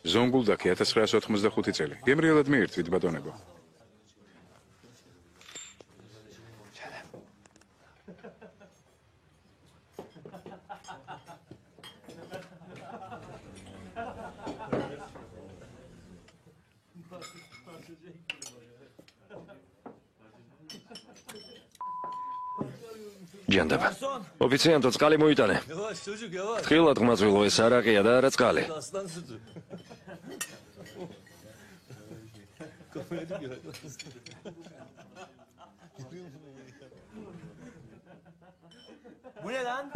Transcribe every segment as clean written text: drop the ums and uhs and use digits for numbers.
ზონგულდაქი 1985 წელი. გემრიელად მიირთვით, ბატონებო. ჯანდაბა. ოფიციანტო წყალი მოიტანე. თხილად ღმაწვილო ეს არაყია და არა წყალი.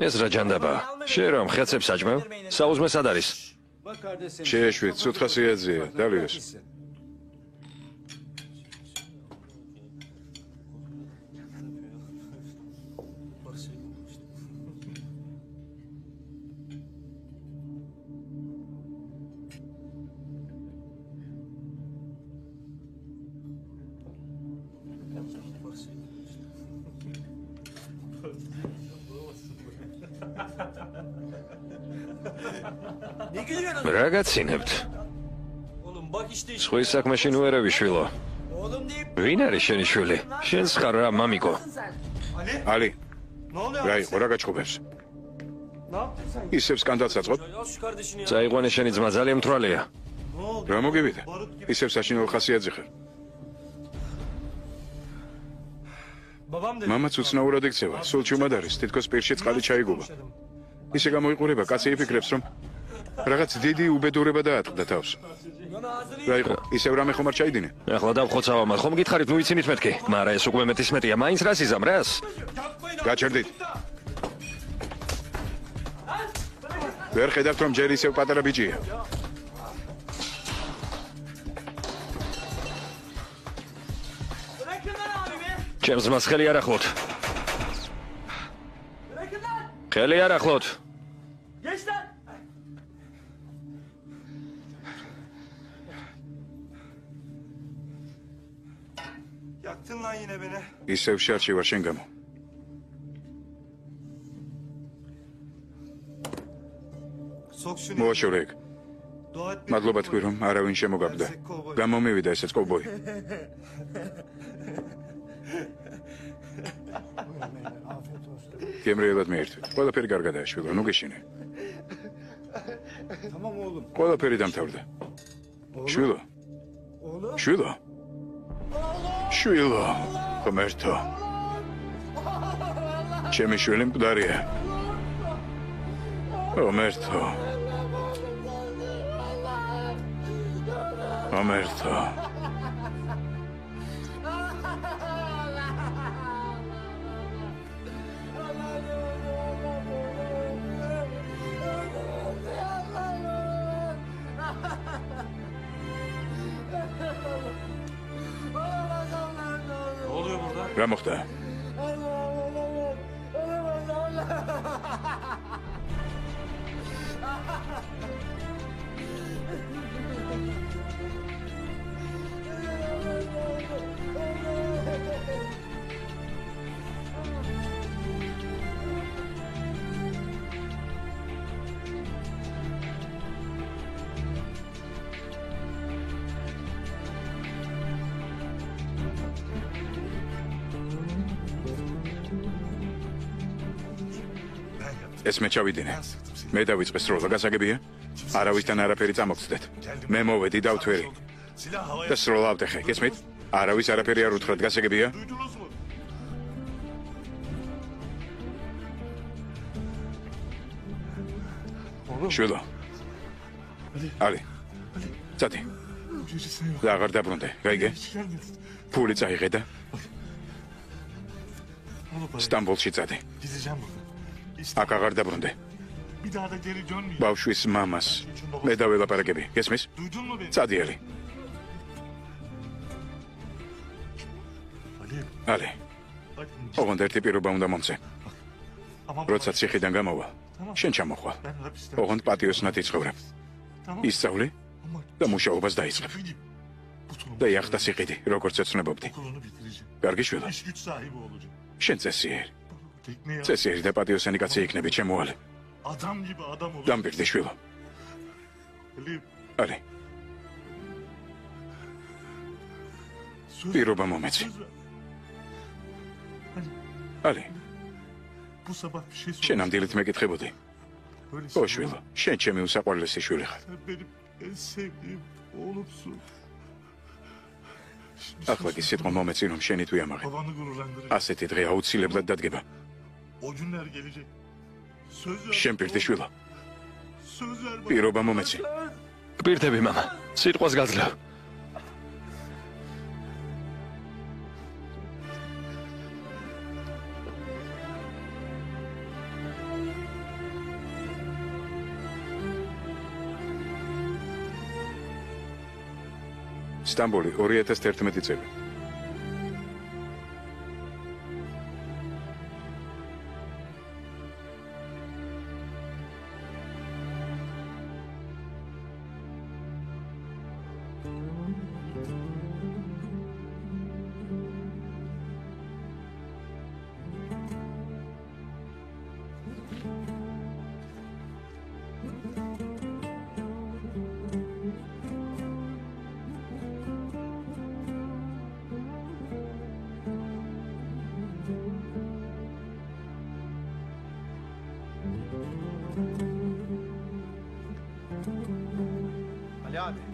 ეს რა ჯანდაბა? შენ რომ ხეცებს აჭმევ? საუზმე სად არის? შეეშვით, სუთხასიაძეა, დალიოს. რა გაცინებთ? სხვის საქმეში ნუ ერევი შვილო. ვინ არის შენი შვილი? შენს ხარ რა მამიკო? ალი. რა იყო, რა გაჩხუბებს? ისევ სკანდალს აწყობ? წაიყვანე შენი ძმა, ძალიან მთვრალია. რა მოგივიდა? ისევ საშინაო ხასიათზე ხარ. მამაც უცნაურად იქცევა, სულ ჩუმად არის, თითქოს პირში წყალი ჩაიგულა. ისე გამოიყურება, კაცი იფიქრებს, რომ რაღაც დიდი უბედურება დაატყდა თავს. რა იყო, ისევ რამე ხომ არ ჩაიდინე? ახლა დავხოცავ ამას, ხომ გითხარით, ნუ იცინით მეთქი? მაგრამ ეს უკვე მეტის მეტია, მაინც რას იზამ, რას? გაჩერდით. ვერ ხედავთ, რომ ჯერ ისევ პატარა ბიჭია. ჩემს მას ხელი არ ახლოთ. ხელი არ ახლოთ. ისევ შარში ვარ შენ გამო. მოაშორე. მადლობა თქვი, რომ არავინ შემოგაბდა. გამომივიდა ესეც კოვბოი. გემრიელად მიირთვით. ყველაფერი კარგადაა, შვილო, ნუ გეშინე. ყველაფერი დამთავრდა. შვილო. შვილო. შვილო. ღმერთო. ჩემი შვილი მკვდარია. ღმერთო. ღმერთო. რა მოხდა? ეს მე ჩავიდინე. მე დავიწყე სროლა, გასაგებია? არავისთან არაფერი წამოგცდეთ. მე მოვედი დავთვერი. და სროლა ავტეხე, გესმით? არავის არაფერი არ უთხრათ, გასაგებია? შვილო. ალი. წადი. და აღარ დაბრუნდე, გაიგე? ფული წაიღე და სტამბოლში წადი. აქ აღარ დაბრუნდე. ბავშვის მამას მე დაველაპარაკები, გესმის? წადი ალი. ალი. ოღონდ ერთი პირობა უნდა მომცე. როცა ციხიდან გამოვა, შენ ჩამოხვალ. ოღონდ პატიოსნად იცხოვრებ. ისწავლე და მუშაობას დაიწყებ. და იახტას იყიდი, როგორც ეცნობობდი. კარგი შვილო. შენ წესიერი. წესიერი და პატიოსანი კაცი იქნები, ჩემო ალი. დამბირდი შვილო. ალი. პირობა მომეცი. ალი, შენ ამ დილით მეკითხებოდი. ო შვილო, შენ ჩემი უსაყვარლესი შვილი ხარ. ახლა კი სიტყვა მომეცი, რომ შენი თუ იამაღე. ასეთი დღე აუცილებლად დადგება. შენ პირდი შვილო. პირობა მომეცი. გპირდები მამა, სიტყვას გაძლევ. სტამბოლი 2011 წელი.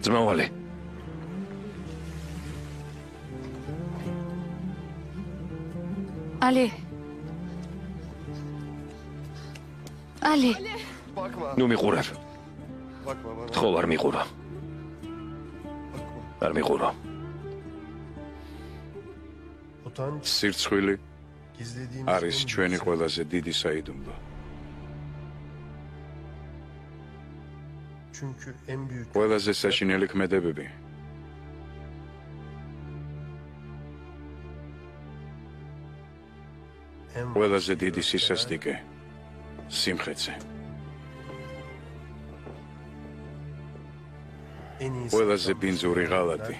ძმავალი. ალი. ალი. ნუ მიყურებ. ხო არ მიყურა. არ მიყურა. სირცხვილი არის ჩვენი ყველაზე დიდი საიდუმლო. ყველაზე საშინელი ქმედებები ყველაზე დიდი სისასტიკე სიმხეცე ყველაზე ბინძური ღალატი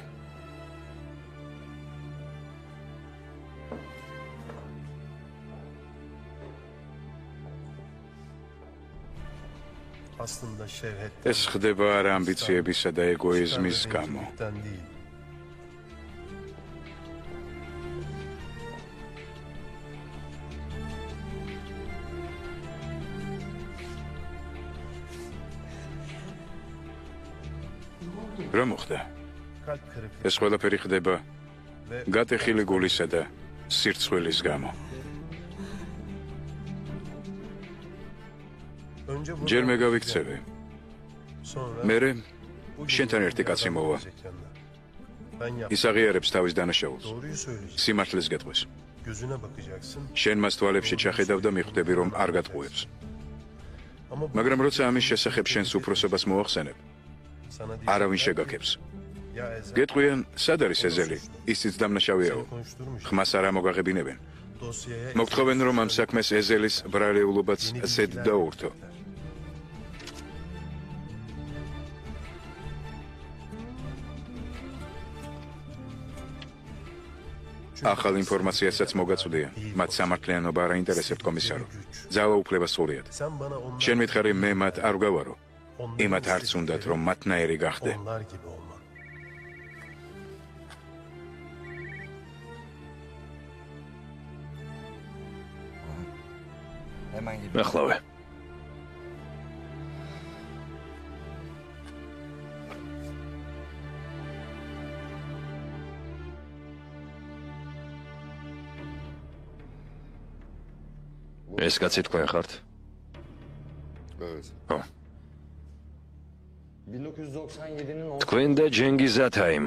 ეს ხდება არა ამბიციებისა და ეგოიზმის გამო. რა მოხდა? ეს ყველაფერი ხდება გატეხილი გულისა და სირცხვილის გამო. ჯერ მე გავიქცევი. მერე შენთან ერთი კაცი მოვა. ის აღიარებს თავის დანაშაულს. სიმართლეს გეტყვის. შენ მას თვალებში ჩახედავ და მიხვდები, რომ არ გატყუებს. მაგრამ როცა ამის შესახებ შენს უფროსობას მოახსენებ, არავინ შეგაქებს. გეტყვიან, სად არის ეზელი? ისიც დამნაშავეაო. ხმას არ ამოგაღებინებენ. მოგთხოვენ, რომ ამ საქმეს ეზელის ბრალეულობაც ზედ დაურთო. ახალ ინფორმაციასაც მოგაწვდიან. მათ სამართლიანობა არ აინტერესებთ, კომისარო. ძალაუფლება სრულიად. შენ მითხარი, მე მათ არ გავარო. იმათ არც უნდათ, რომ მათნაირი გახდე. ახლავე. ეს კაცი თქვენ ხართ? ხო. 1997-ին თქვენ და ჯენგიზ ათაიმ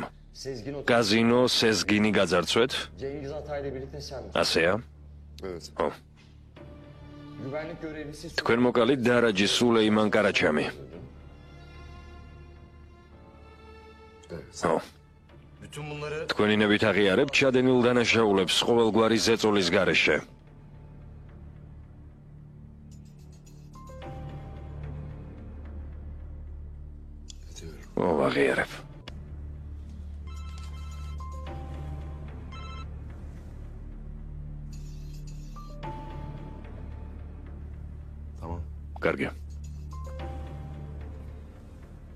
კაზინო სეზგინი გაძარცვეთ? Cengiz Atay'la birlikte sen. ასეა? ხო. Güvenlik görevlisi თქვენ მოკალით დარაჯი სულეიმან კარაჩამი. ხო. bütün bunları თქვენი ნებით აღიარებთ ჩადენილ დანაშაულებს ყოველგვარი ზეწოლის გარეშე. ვაღიარებ. tamam. კარგი.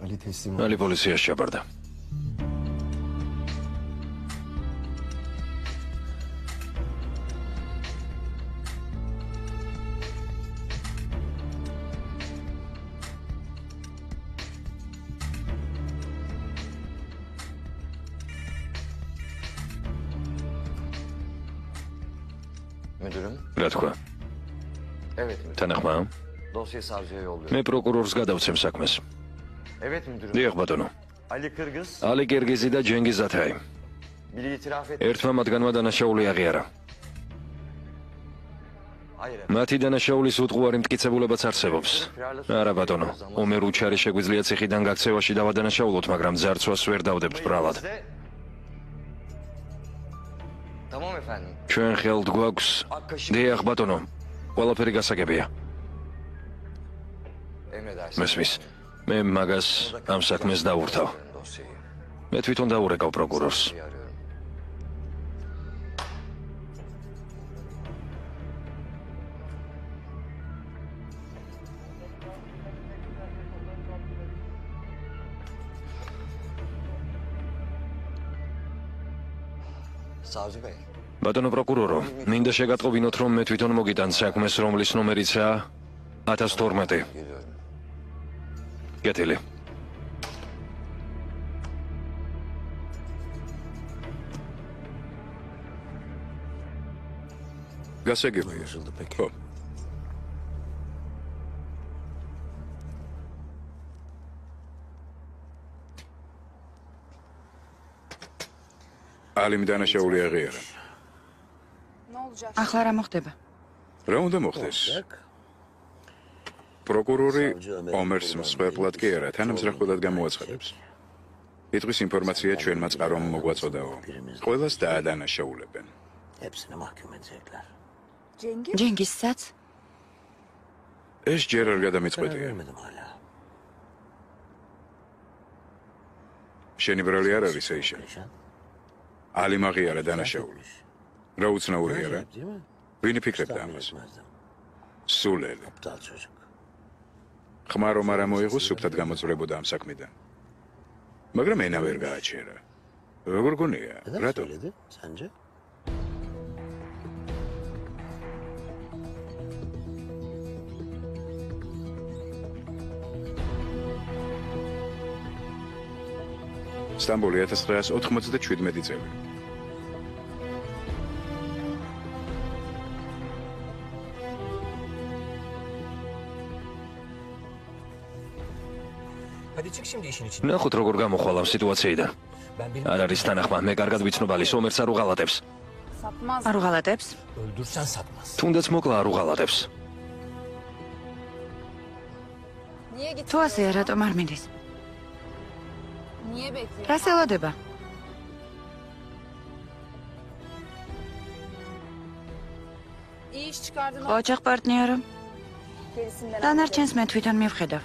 Ali teslim ol. ალი პოლიციაში ჩაბარდა. Müdürüm. რა თქვა? Evet müdürüm. თანახმა? Dosyayı savcıya yolluyorum. მე პროკურორს გადავცემ საქმეს. Evet müdürüm. დიახ ბატონო. Ali Kırgız ალი კირგიზი და ჯენგიზ ათაი. biri itiraf etti. ერთმა მათგანმა დანაშაული აღიარა. Hayır efendim. მათი დანაშაულის უტყუარი მტკიცებულებაც არსებობს. არა ბატონო, ომერ უჩარი შეგვიძლია ციხიდან გაქცევაში დავადანაშაულოთ, მაგრამ ძარცვას ვერ დავდებთ ბრალად. Tamam efendim. ჩვენ ხელთ გვაქვს. დიახ ბატონო, ყველაფერი გასაგებია. Emredersiniz. მესმის. მე მაგას ამ საქმეს დავურთავ. Dosyayı. მე თვითონ დავურეკავ პროკურორს. Arıyorum. Savcı Bey. ბატონო პროკურორო, მინდა შეგატყობინოთ, რომ მე თვითონ მოგიტან საქმეს, რომლის ნომერიცაა 1012. Geliyorum. კეთილი. გასაგებია. ხო. ალიმ დანაშაული აღიარა. ახლა რა მოხდება? რა უნდა მოხდეს? პროკურორი ომერს მსხვერპლად კი არა, თანამზრახველად გამოაცხადებს. იტყვის ინფორმაცია ჩვენმა წყარომ მოგვაწოდაო. ყველას დაადანაშაულებენ. Hepsini mahkum edecekler. ჯენგისსაც? ეს ჯერ არ გადამიწყვეტია. Vermedim hala. შენი ბრალი არ არის ეიშა. Perişan. ალიმ აღიარა დანაშაული. რა უცნაურია რა? Değil mi? ვინ იფიქრებდა Tahmin ამას? etmezdim. სულელი. Aptal çocuk. ხმა რომ არ მოიღო, სუფთად გამოწვრებოდა ამ საქმიდან. მაგრამ ენა ვერ გააჩერა. როგორ გონია? Neden რატო? söyledi sence? სტამბოლი 1997 წელი. Hadi çık şimdi işin için. ნახოთ როგორ გამოხვალ ამ სიტუაციიდან. Ben benim არ არის თანახმა, მე კარგად ვიცნობალი სომერს არ უღალატებს. არ უღალატებს? öldürsen satmaz. თუნდაც მოკლა არ უღალატებს. თუ ასეა, რატომ არ მინდის? რას ელოდება? ოჯახ პარტნიორო. დანარჩენს მე თვითონ მივხედავ.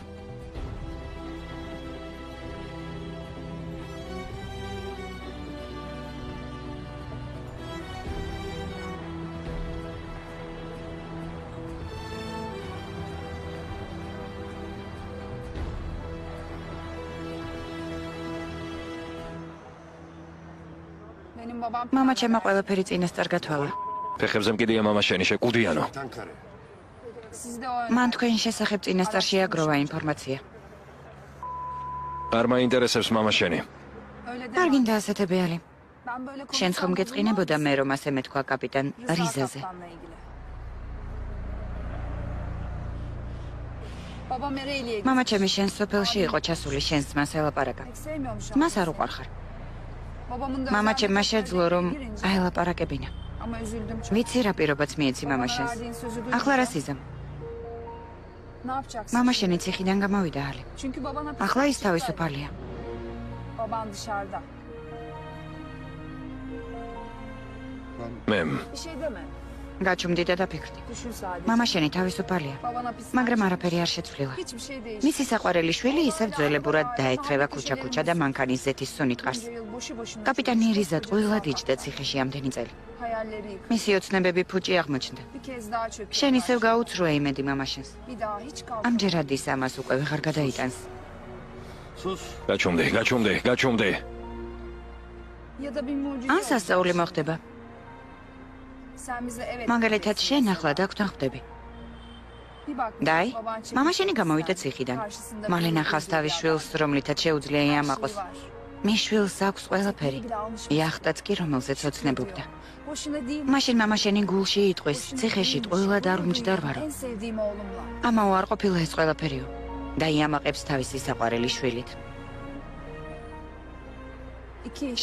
მამა ჩემმა ყველაფერი წინასწარ გათვალა. ფეხებზე მკიდია მამა შენი შეკუდიანო. მან თქვენ შესახებ წინასწარ შეაგროვა ინფორმაცია. არ მაინტერესებს მამა შენი. არ გინდა ასეთი ბეალი. შენ ხომ გეწყინებოდა მე რომ ასე მეთქვა კაპიტან რიზაზე. მამა ჩემი შენ სოფელში იყო ჩასული შენს ძმას ელაპარაკა. მას არ უყვარხარ. მამა ჩემმა შეძლო რომ აელაპარაკებინა. ვიცი რა პირობაც მიეცი მამა შენს. ახლა რა სიზამ? მამა შენი ციხიდან გამოვიდა ალი. ახლა ის თავისუფალია. მე გაჩუმდი და დაფიქრდი. მამა შენი თავისუფალია. მაგრამ არაფერი არ შეცვლილა. მისი საყვარელი შვილი ისევ ძველებურად დაეთრევა ქუჩა-ქუჩა და მანქანის ზეთის სუნით ყარს. კაპიტანი რიზა ტყუილად იჯდა ციხეში ამდენი წელი. მისი ოცნებები ფუჭი აღმოჩნდა. შენ ისევ გაუცრუე იმედი მამა შენს. ამჯერად ის ამას უკვე ვეღარ გადაიტანს. გაჩუმდე. ან სასწაული მოხდება. მაგალითად შენ ახლა დაგვთანხმდები. დაი, მამა შენი გამოვიდა ციხიდან. მალე ნახავს თავის შვილს, რომლითაც შეუძლია იამაყოს. მის შვილს აქვს ყველაფერი. იახტაც კი, რომელზეც ოცნებობდა. მაშინ მამა შენი გულში იტყვის, ციხეში ტყუილად არ უმჯდარვარო. ამაო არ ყოფილა ეს ყველაფერიო. და იამაყებს თავისი საყვარელი შვილით.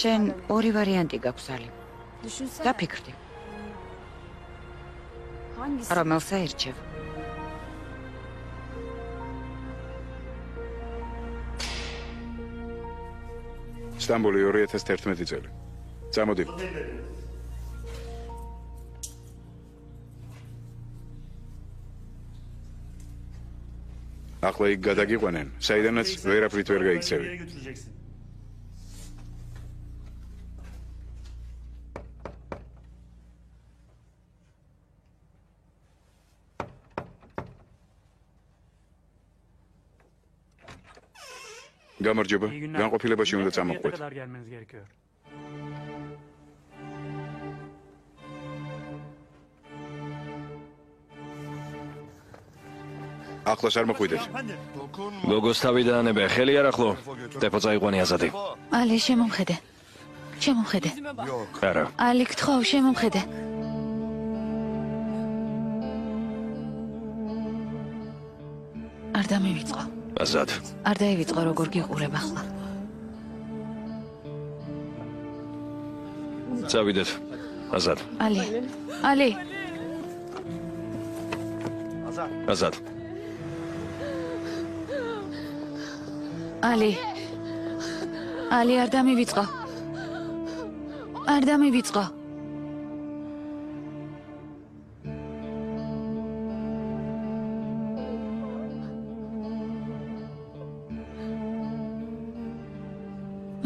შენ ორი ვარიანტი გაქვს ალი. დაფიქრდი. რომელს აირჩევ? სტამბოლი 2011 წელი. წამოდი. ახლა იქ გადაგიყვანენ, საიდანაც ვერაფრით ვერ გაიქცევი. გამარჯობა, განყოფილებაში უნდა წამოყვეთ. ახლოს არ მოხვიდეთ. გოგოს თავი დაანებე, ხელი არ ახლო. დეპო წაიყვანი აზადი. ალი, შემომხედე. შემომხედე. არა. ალი, გთხოვ, შემომხედე. არ დამივიწყო. აზად. არ დაივიწყო, როგორ გიყურებ ახლა. წავიდეთ. აზად. ალი. ალი. აზად. ალი. ალი, არ დამივიწყო. არ დამივიწყო.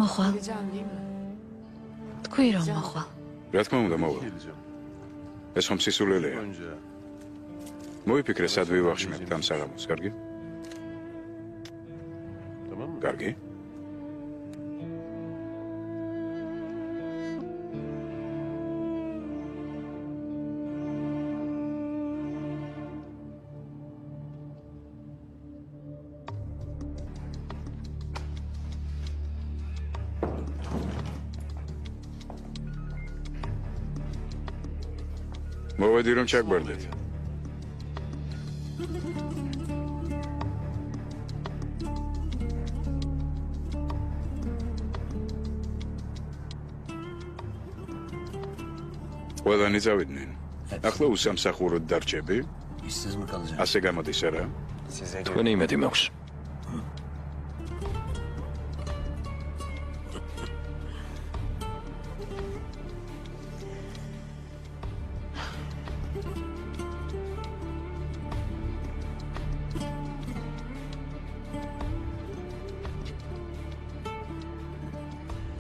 მოხვალ. თქვი რომ მოხვალ. რა თქმა უნდა მოვა. ეს ხომ სისულელეა. მოიფიქრე სად ვივახშმებთ ამ საღამოს, კარგი? კარგი? მოვედი რომ ჩაგბარდეთ. ყველანი წავიდნენ. ახლა უსამსახუროდ დარჩები. ასე გამოდის არა? თქვენი იმედი მაქვს.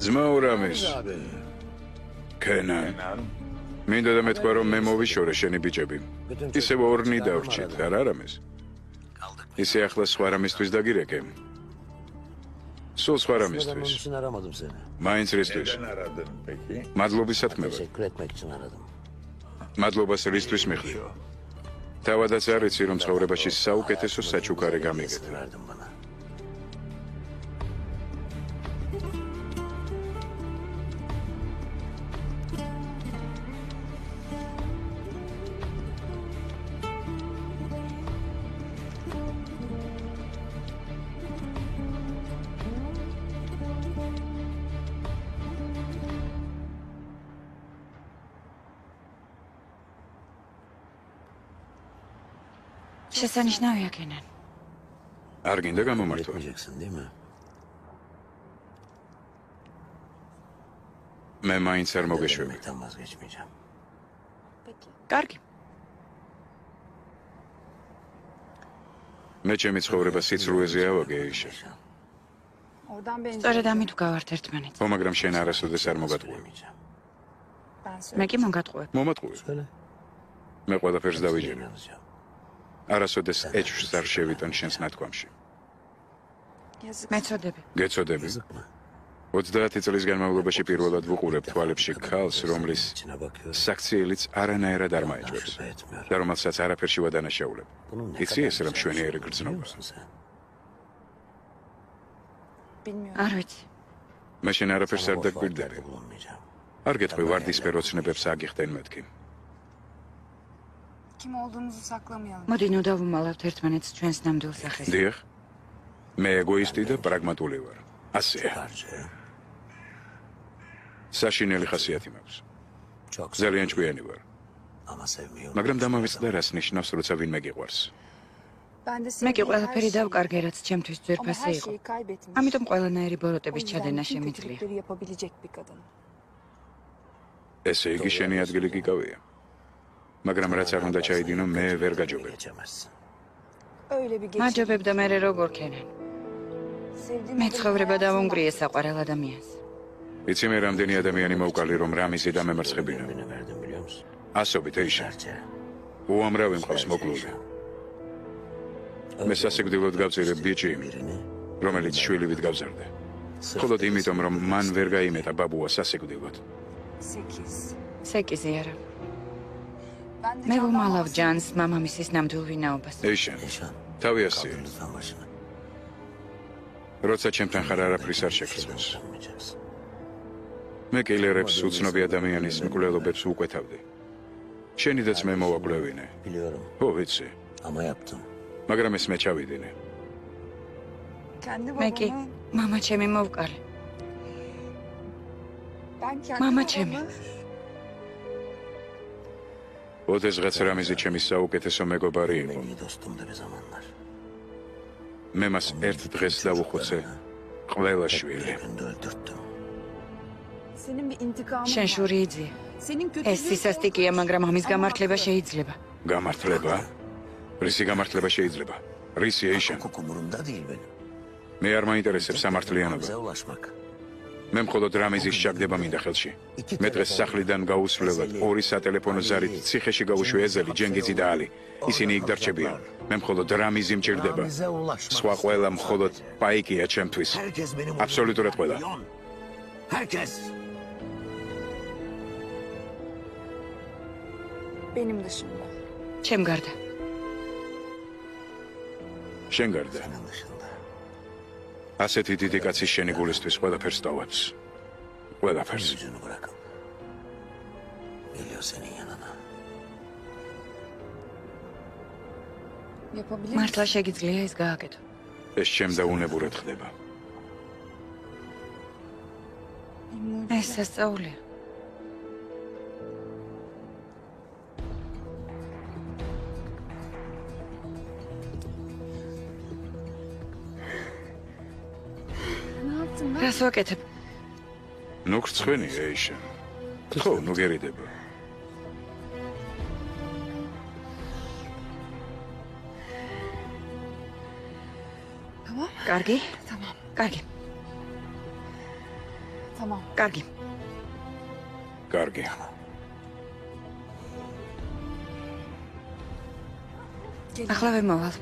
ძმა ურამის. კენან. მინდა და მეთქვა რომ მე მოვიშორე შენი ბიჭები. ისევ ორნი დავრჩით, არ არამეს. ისე ახლა სხვა რამისთვის დაგირეკე. სულ სხვა რამისთვის. მაინც რისთვის. მადლობის სათქმევად. მადლობას რისთვის მიხდი. თავადაც არ იცი რომ ცხოვრებაში საუკეთესო საჩუქარი გამიგეთ. შესანიშნავია კენან. არ გინდა გამომართვა. მე მაინც არ მოგეშვები. კარგი. მე ჩემი ცხოვრება სიცრუეზე ავაგე იშა. სწორედ ამით გავართ ერთმანეთს. ხო, მაგრამ შენ არასოდეს არ მოგატყუებ. მე კი მომგატყუებ. მომატყუებ. მე ყველაფერს დავიჯერე. არასოდეს ეჭვს არ შევიტან შენს ნათქვამში. მეწოდები. გეწოდები. 30 წლის განმავლობაში პირველად ვუყურებ თვალებში ქალს, რომლის საქციელიც არანაირად არ მაეჭვებს და რომელსაც არაფერში ვადანაშაულებ. იცი ეს რა მშვენიერი გრძნობა. არ ვიცი. მაშინ არაფერს არ დაგვირდები. bulunmayacağım. არ გეტყვი ვარდისფერ ოცნებებს აგიხდენ მეთქი. Kim olduğumuzu saklamayalım. მოდი ნუ დავუმალავთ ერთმანეთს ჩვენს ნამდვილ სახეს. დიახ. მე ეგოისტი და პრაგმატული ვარ. ასეა. Karşı. საშინელი ხასიათი მაქვს. Çok ძალიან ჭკვიანი ვარ. ama sevmiyorum. მაგრამ დამავიწყდა რას ნიშნავს, როცა ვინმე გიყვარს. Ben de მე კი sevdiğim ყველაფერი her şeyi- დავკარგე, რაც ჩემთვის ama ძვირფასი her იყო. şeyi kaybetmiş. ამიტომ ყველანაირი O ბოროტების yüzden ჩადენა bütün შემიძლია. kötülükleri yapabilecek bir kadın. ესე იგი შენი ადგილი გიკავია. მაგრამ რაც არ უნდა ჩაიდინო, მე ვერ გაჯობებ. Geçemezsin. Öyle bir geçim. მაჯობებ და მე როგორ ქენენ. Sevdiğim მე adamın ცხოვრება hayatında დავუნგრიე საყვარელ ადამიანს. იცი მე რამდენი ადამიანი მოვკალი, რომ რამიზი დამემარცხებინა. Ömrünü verdim biliyor musun? ასობით ეიშა. Serçe. უამრავი მყავს მოკლული. მე სასიკვდილოდ გავწირებ ბიჭი, Birini რომელიც შვილივით გავზარდა. მხოლოდ იმიტომ, რომ მან ვერ გაიმეტა ბაბუა სასიკვდილოდ. 8. სეკიზი არა. Ben de მე candan ვუმალავ bahsediyorum. ჯანს მამამისის ნამდვილ ვინაობას. ეიშა, Eşan. თავი ასეა. Kaldır lütfen başını. როცა ჩემთან ხარ არაფრის არ შეგრძნოს. Sanmayacaksın. მე კილერებს უცნობი ადამიანის მკვლელობებს უკვეთავდი. შენიდაც მე მოვაკვლევინე. Biliyorum ხო, ვიცი. ama yaptım. მაგრამ ეს მე ჩავიდინე. Kendi მე კი babamı, მამა ჩემი მოვკალე. ben kendi Mama babamı çemi. ოდესღაც რამიზი ჩემი საუკეთესო მეგობარი იყო. En iyi dostumdu bir zamanlar. მე მას ერთ დღეს დავუხოცე ყველა შვილი. Bir günde öldürttüm. senin bir intikamın შენ var. შური იძლია. Senin ეს kötülüğün სისასტიკია, მაგრამ ამის Ama გამართლება haklı. შეიძლება. გამართლება? რისი გამართლება შეიძლება? რისი ეიშა? Hukuk umurumda değil benim. მე არ მაინტერესებს სამართლიანობა. Bize ulaşmak. მე მხოლოდ რამიზის ჩაგდება მინდა ხელში. მე დღეს სახლიდან გაუსვლელად ორი სატელეფონო ზარით ციხეში გავუშვი ეზელი, ჯენგიძი და ალი. ისინი იქ დარჩებიან. მე მხოლოდ რამიზი მჭირდება. Bize ulaşmak. სხვა ყველა მხოლოდ პაიკია ჩემთვის. Herkes benim Absolutურად ყველა. Milyon. Herkes. benim dışımda. ჩემ გარდა. შენ გარდა. Senin dışında. ასეთი დიდი კაცი შენი გულისთვის ყველაფერს ტოვებს. ყველაფერს. Yüzünü bırakın. Geliyor senin yanına. Yapabilir მართლა misin? შეგიძლია ეს გააკეთო. ეს ჩემ დაუნებურად ხდება. Bir mucize. ეს სასწაულია. Ne yaptın ben? რას ვაკეთებ? ნუ ხრცხვენია ეიშა. ხო, ნუ გერიდება. Tamam. კარგი? Tamam. კარგი. Tamam. კარგი. კარგი. ახლა ვემოვალ.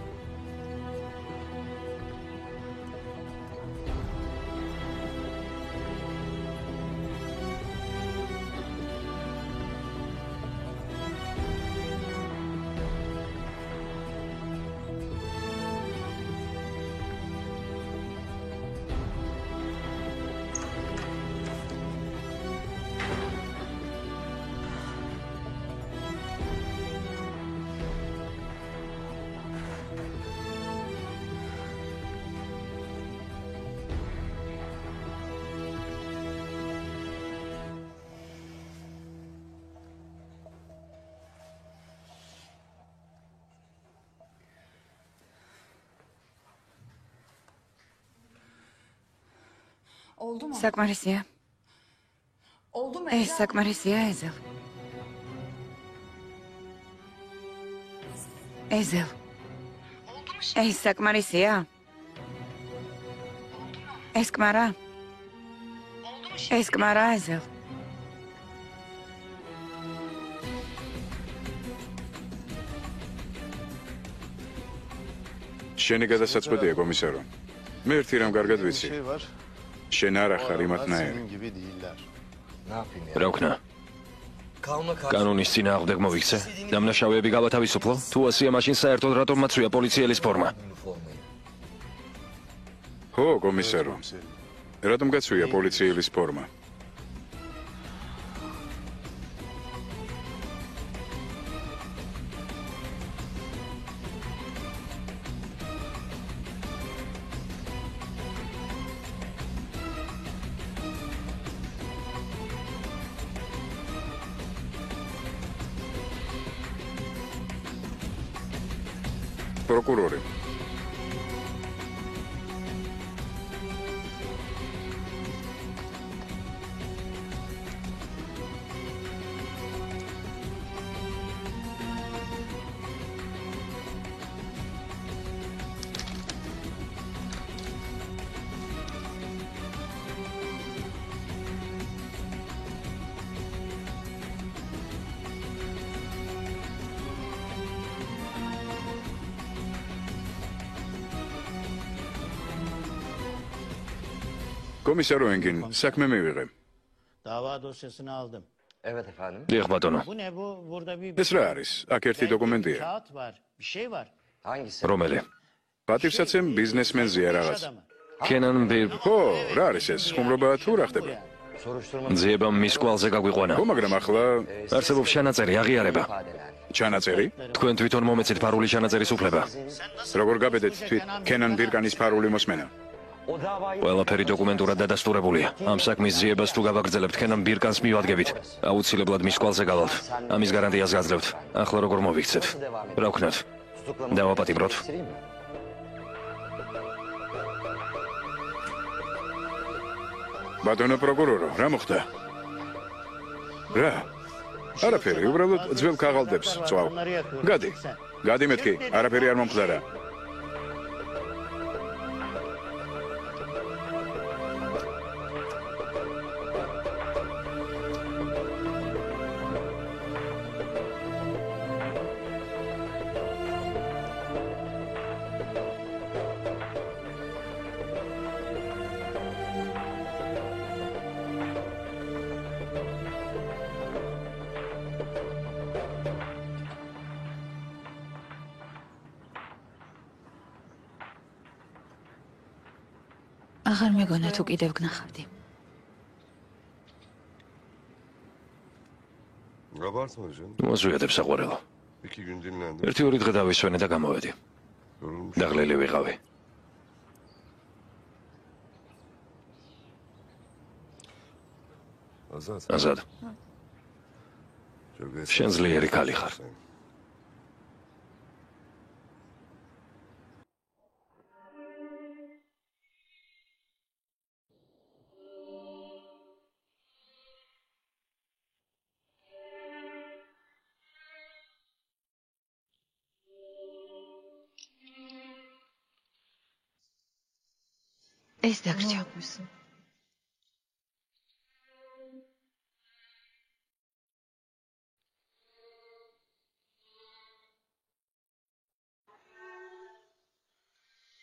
Oldu mu? საკმარისია. Oldu mu? ეს Eda? საკმარისია, ეზელ. ეზელ. ეს საკმარისია? ეს კმარა? ეს კმარა, ეზელ. შენი გადასაწყვეტია კომისარო. მე ერთი რამ კარგად ვიცი. შენ არ ახარ იმათნაირი. Ne yapayım ya? რა ვქნა? Kanuna karşı კანონის წინააღმდეგ მოვიქცე? დამნაშავეები გავათავისუფლო? თუ ასია, მაშინ საერთოდ რატომ მაწვია პოლიციელის ფორმა? üniformayı. ხო, კომისარო. რატომ გაცვია პოლიციელის ფორმა? პროკურორი. Komisar Engin, saçma mevği. Dava dosyasını aldım. Evet efendim. დიახ ბატონო. Bu ne bu? Burada bir ეს რა არის? აქ ერთი დოკუმენტია. kağıt var. Bir şey var. Hangisi? რომელი? პატივსაცემ ბიზნესმენზია İş რაღაც. adamı. კენან ბირ ხო, რა არის ეს? ხუმრობა თუ რა ხდება? Soruşturma ძიებამ მის კვალზე გაგვიყვანა. ხო, მაგრამ ახლა არსებობს ჩანაწერი, აღიარება. ifadeler. ჩანაწერი? თქვენ თვითონ მომეცით ფარული ჩანაწერის უფლება. როგორ გაბედეთ თვით კენან ბირკანის ფარული მოსმენა? O davayı ყველაფერი დოკუმენტურად დადასტურებულია. ამ საქმის ძიებას თუ გავაგრძელებთ, კენან ბირკანს მივადგებით. აუცილებლად მის კვალზე გავალთ. ამის გარანტიას გაძლევთ. ახლა როგორ მოვიქცეთ? რა ვქნათ? tutuklama დავაპატიმროთ. getireyim mi? ბატონო პროკურორო, რა მოხდა? რა? არაფერი, უბრალოდ ძველ ქაღალდებს წვავ. Bunları yakıyorum. გადი. Sen. გადი მეთქი, არაფერი არ მომხდარა. აღარ მეგონა თუ კიდევ გნახავდი. Abartma canım. მოაზრიადებ საყვარელო. 2 gün dinlendim. ერთი-ორი დღე დავისვენე და გამოვედი. Yorulmuş. დაღლილი ვიყავი. Azat. აზად, Çok შენ ძლიერი ქალი ხარ. ეს დაგრჩა.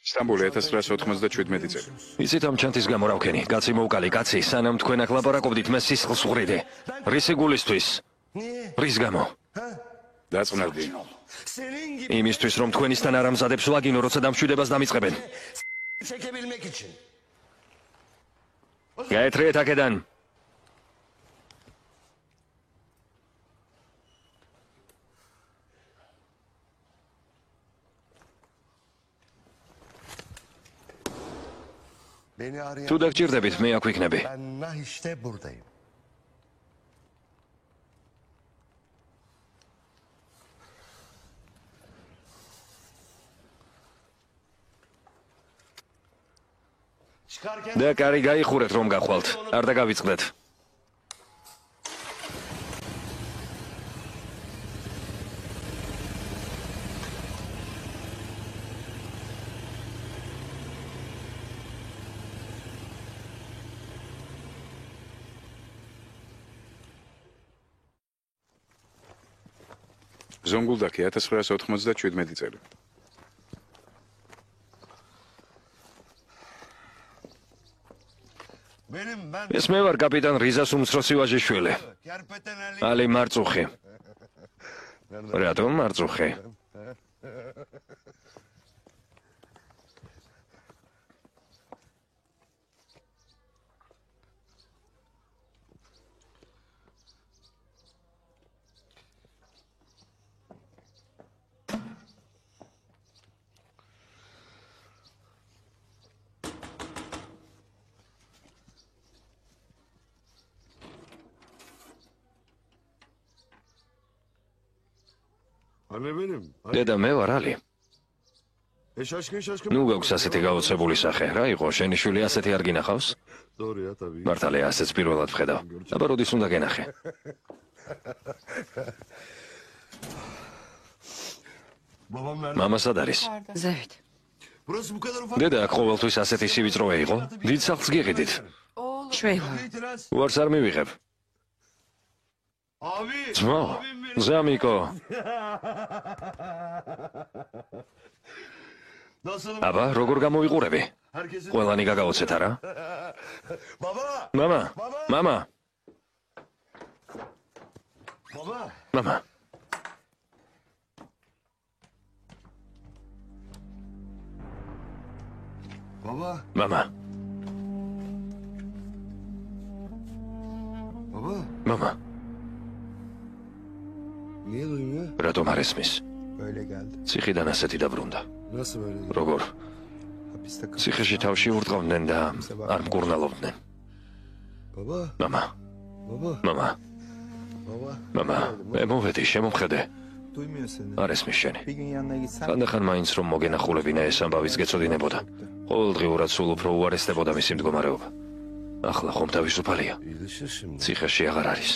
სტამბოლი 1997 წელი. იცით ამ ჩანთის გამო რა ვქენი? კაცი მოუკალი, კაცი, სანამ თქვენ აქ ლაპარაკობდით, მე სისხლს ვყრიდი. რისი გულისთვის? რის გამო? დაწყნარდი. იმისთვის რომ თქვენისთან არ ამზადებს ვაგინო, როცა დამშვიდებას დამიწყებენ. Çekebilmek için. გაეთრიეთ აქედან. Beni arayan... თუ დაგჭირდებით, მე აქ ვიქნები. Ben nah işte buradayım. Çıkarken... და კარი გაიხურეთ რომ გახვალთ. არ დაგავიწყდეთ. ზონგულდაკი 1997 წელი. Benim ben... ეს მე ვარ კაპიტან რიზას უმცროსი ვაჟიშვილი. Kerpeten Ali... ალი მარწუხი. რატომ მარწუხი? Anne benim. დედა მე ვარ ალი. Şaşkın. ნუ გაქვს ასეთი გაოცებული სახე, რა იყო, შენი შვილი ასეთი არ გინახავს? Doğru ya tabii. მართალია, ასეც პირველად ვხედავ. აბა როდის უნდა გენახე? Babam nerede? მამა სად არის? ზევით. Burası bu kadar ufak. დედა აქ ყოველთვის ასეთი სივიწროვე იყო. დიდ სახლს გიყიდით. შვეილა. İtiraz. უარს არ მივიღებ. Abi. ძმო, Abim benim. ზამიკო. Nasılım? აბა, როგორ გამოიყურები? Herkesin. ყველანი გაგაოცეთ არა? Baba. მამა, მამა, Baba. მამა. Baba. მამა, Baba. მამა, Niye duymuyor? რატომ არ ესმის? Böyle geldi. ციხიდან ასეთი დაბრუნდა. Nasıl böyle? როგორ? Hapiste kaldı. ციხეში თავში ურტყავდნენ და არ მკურნალობდნენ. Baba. მამა, Baba. მამა, Baba მამა, მე მოვედი, შემომხედე. duymuyor seni. არ ესმის შენი. Bir gün yanına gitsem ხანდახან მაინც რომ მოგენახულებინა ეს ამბავიც გეწოდინებოდა. ყოველდღიურად სულ უფრო უარესდებოდა მისი მდგომარეობა. ახლა ხომ თავისუფალია. İyileşir şimdi. ციხეში აღარ არის.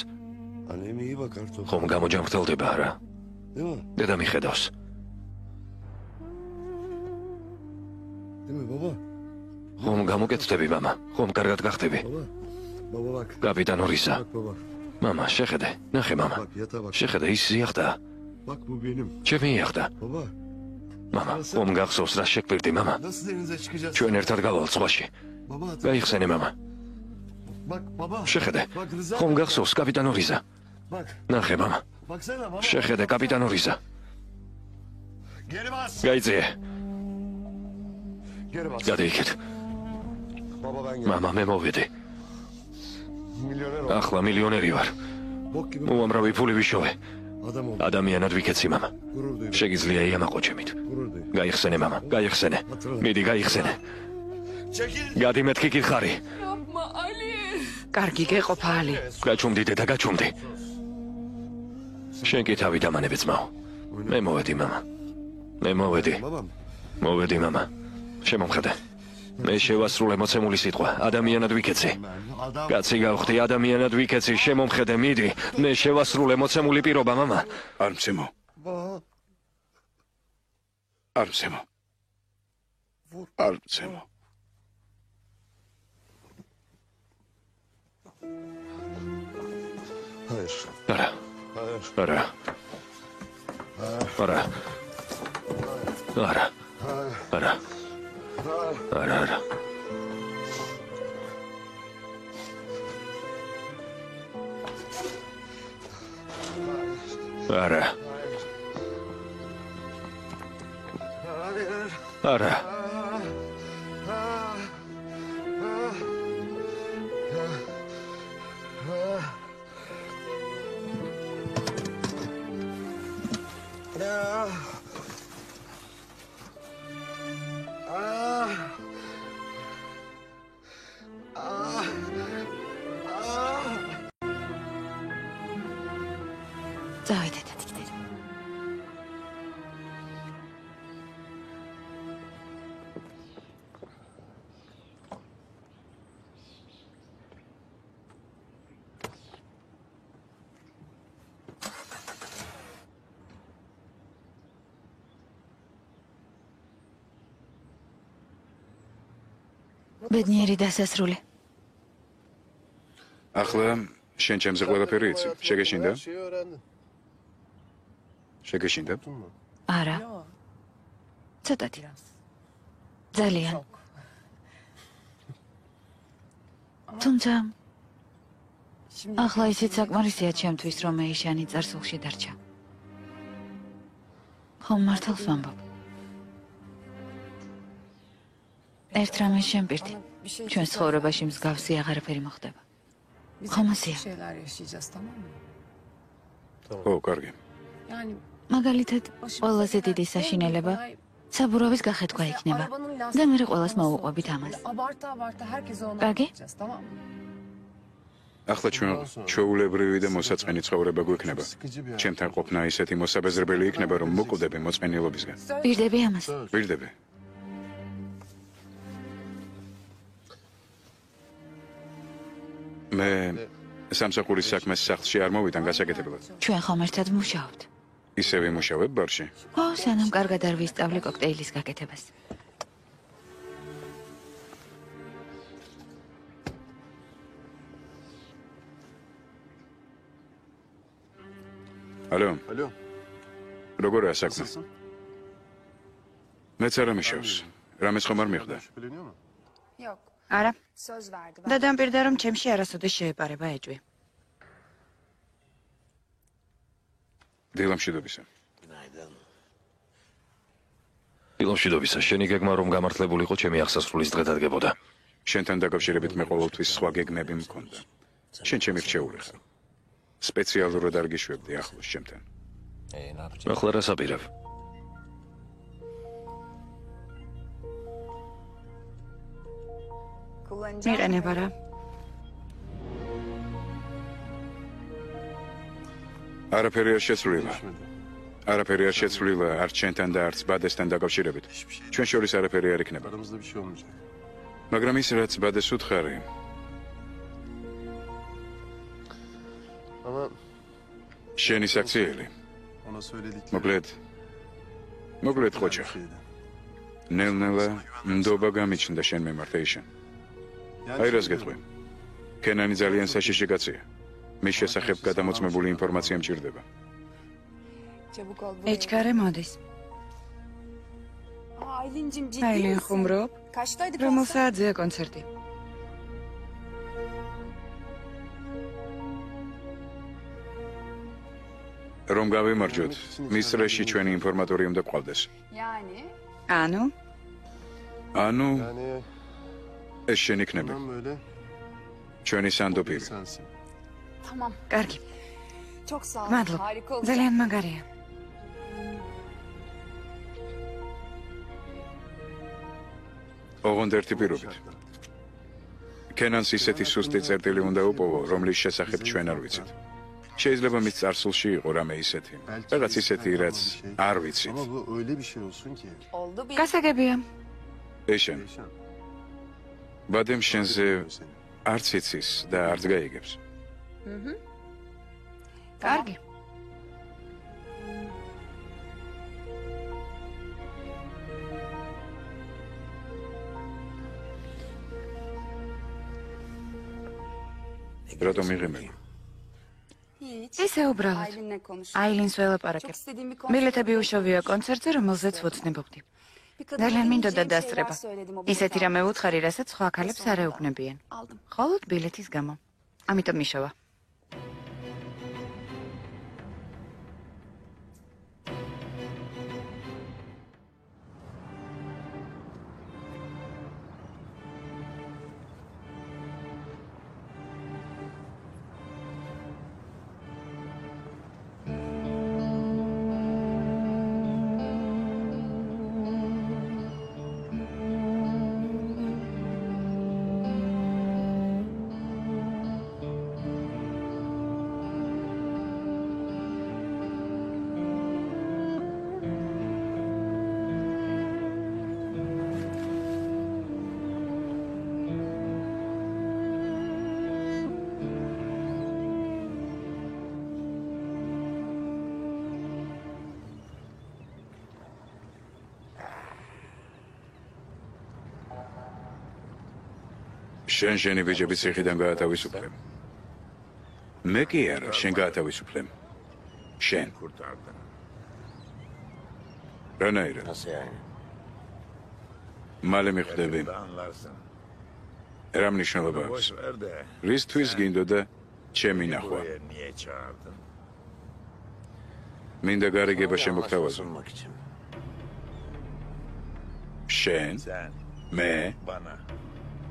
Annem iyi bakar topa. ხომ გამოჯამრთელდება რა? Değil mi? დედა მიხედავს. Değil mi baba? ხომ გამოკეთდები მამა? ხომ კარგად გახდები? Baba. Baba bak. კაპიტან ორისა. Bak baba. მამა, შეხედე. ნახე მამა. Bak yatağa bak. შეხედე, ის ზიახდა. Bak bu benim. ჩემი იახდა. Baba. მამა, ხომ გახსოვს რა შეგვირდი მამა? Nasıl denize çıkacağız? ჩვენ ერთად გავალთ ზღვაში. Baba. გაიხსენე მამა. Bak baba. შეხედე. Bak Rıza. ხომ გახსოვს კაპიტან ორისა? Bak. ნახე მამა. Baksana baba. შეხედე კაპიტან ორისა. Geri bas. გაიწიე. Geri bas. გადი იქეთ. Baba ben geldim. მამა, მე მოვედი. Milyoner ol. ახლა მილიონერი ვარ. Bok gibi უამრავი ფული ვიშოვე. adam ol. ადამიანად ვიქეცი მამა. Gurur duydum. შეგიძლია იამაყო ჩემით. Gurur duydum. გაიხსენე მამა, გაიხსენე. მიდი გაიხსენე. Çekil. გადი მეთქი კითხარი. კარგი გეყოფ ალი. გაჩუმდი დედა, გაჩუმდი. შენ კი თავი დამანები ძმაო. მე მოვედი მამა. მე მოვედი. Babam. მოვედი მამა. შემომხედე. მე შევასრულე მოცემული სიტყვა. ადამიანად ვიქეცი. Adam. კაცი გავხდი, ადამიანად ვიქეცი. შემომხედე, მიდი. მე შევასრულე მოცემული პირობა მამა. არ მცემო, Baba. არ მცემო. არ მცემო. Hayır. არა, Hayır. არა. არა. არა. არა. არა, არა. არა. არა. წავიდეთ ადგილ. ბედნიერი დასასრული. ახლა შენ ჩემზე ყველაფერი იცი. შეგეშინდა? Her şeyi öğrendin. შეგეშინდა? არა. ცოტათი. ძალიან. თუმცა ახლა ისიც საკმარისია ჩემთვის, რომ მე იშანი წარსულში დარჩა. ხომ მართალს ვამბობ? ერთ რამეს შემპირდი. ჩვენ ცხოვრებაში მსგავსი აღარაფერი მოხდება. ხომ ასეა? şeyler yaşayacağız, tamam mı? ო, კარგი. Yani მაგალითად, ყველაზე დიდი საშინელება საბურავის გახეთქვა იქნება. და მე ყველას მოვუყვებით ამას. abarta abarta herkese onu Belki? anlatacağız, tamam mı? ახლა ჩვენ ჩვეულებრივი და მოსაწყენი ცხოვრება გვექნება. ჩემთან ყოფნა ისეთი მოსაბეზრებელი იქნება, რომ მოკვდები მოწყენილობისგან. ვირდები ამას. ვირდები. მე სამსახურის საქმეს სახლში არ მოვიდან გასაკეთებლად. ჩვენ ხომ ერთად მუშაობთ. ისევ იმუშავებ ბარში? ო, სანამ კარგად არ ვისწავლი კოქტეილის გაკეთებას. ალო, ალო. როგორია საქმე? მეც არ ამიშავს. რამეს ხომ არ მიხდა? არა. და დამპირდა რომ ჩემში არასოდეს შეეპარება ეჭვი. დილამშვიდობისა. დილამშვიდობისა. შენი გეგმა რომ გამართლებულიყო ჩემი აღსასრულის დღე დადგებოდა. შენთან დაკავშირებით მე ყოველთვის სხვა გეგმები მქონდა. შენ ჩემი რჩეული ხარ. სპეციალურად არ გიშვებდი ახლოს ჩემთან. ახლა რას აპირებ? მიყენება რა. არაფერი არ შეცვლილა. არაფერი არ შეცვლილა არც შენთან და არც ბადესთან დაკავშირებით. ჩვენ შორის არაფერი არ იქნება. მაგრამ ის რაც ბადეს უთხარი. შენი საქციელი. მოკლედ ხოჭა. ნელ-ნელა ნდობა გამიჩნდა შენ მიმართ ეიშენ. აი რას გეტყვი. კენანი ძალიან საშიში კაცია. მის შესახებ გადამოწმებული ინფორმაცია მჭირდება. ეჩქარე მოდის. აილინ ხუმრობ? რომელ საათზეა კონცერტი? რომ გავიმარჯვოთ, მის წრეში ჩვენი ინფორმატორი უნდა გყავდეს. ანუ ეს შენ იქნება. ჩვენი სანდოპირი. კარგი. მადლობა. ძალიან მაგარია. ოღონდ ერთი პირობით. კენანს ისეთი სუსტი წერტილი უნდა უპოვო, რომლის შესახებ ჩვენ არ ვიცით. შეიძლება მის წარსულში იყო რამე ისეთი. რაღაც ისეთი, რაც არ ვიცით. გასაგებია. ეშენ. ბადემ შენზე არც იცის და არც გაიგებს. კარგი. რატომ იღიმელი? ისე უბრალოდ. აილინს ველაპარაკებ. მილეთები უშოვია კონცერტზე, რომელზეც ვოცნებობდი. ძალიან მინდოდა დასწრება. ისეთი რამე უთხარი, რასაც სხვა ქალებს არ ეუბნებიან. მხოლოდ ბილეთის გამო. ამიტომ მიშოვა. შენი ბიჭები ციხიდან გაათავისუფლებ. მე კი არა, შენ გაათავისუფლებ. შენ. რანაირად? მალე მიხვდები. რა მნიშვნელობა აქვს? რისთვის გინდოდა ჩემი ნახვა? მინდა გარიგება შემოგთავაზო. შენ? მე?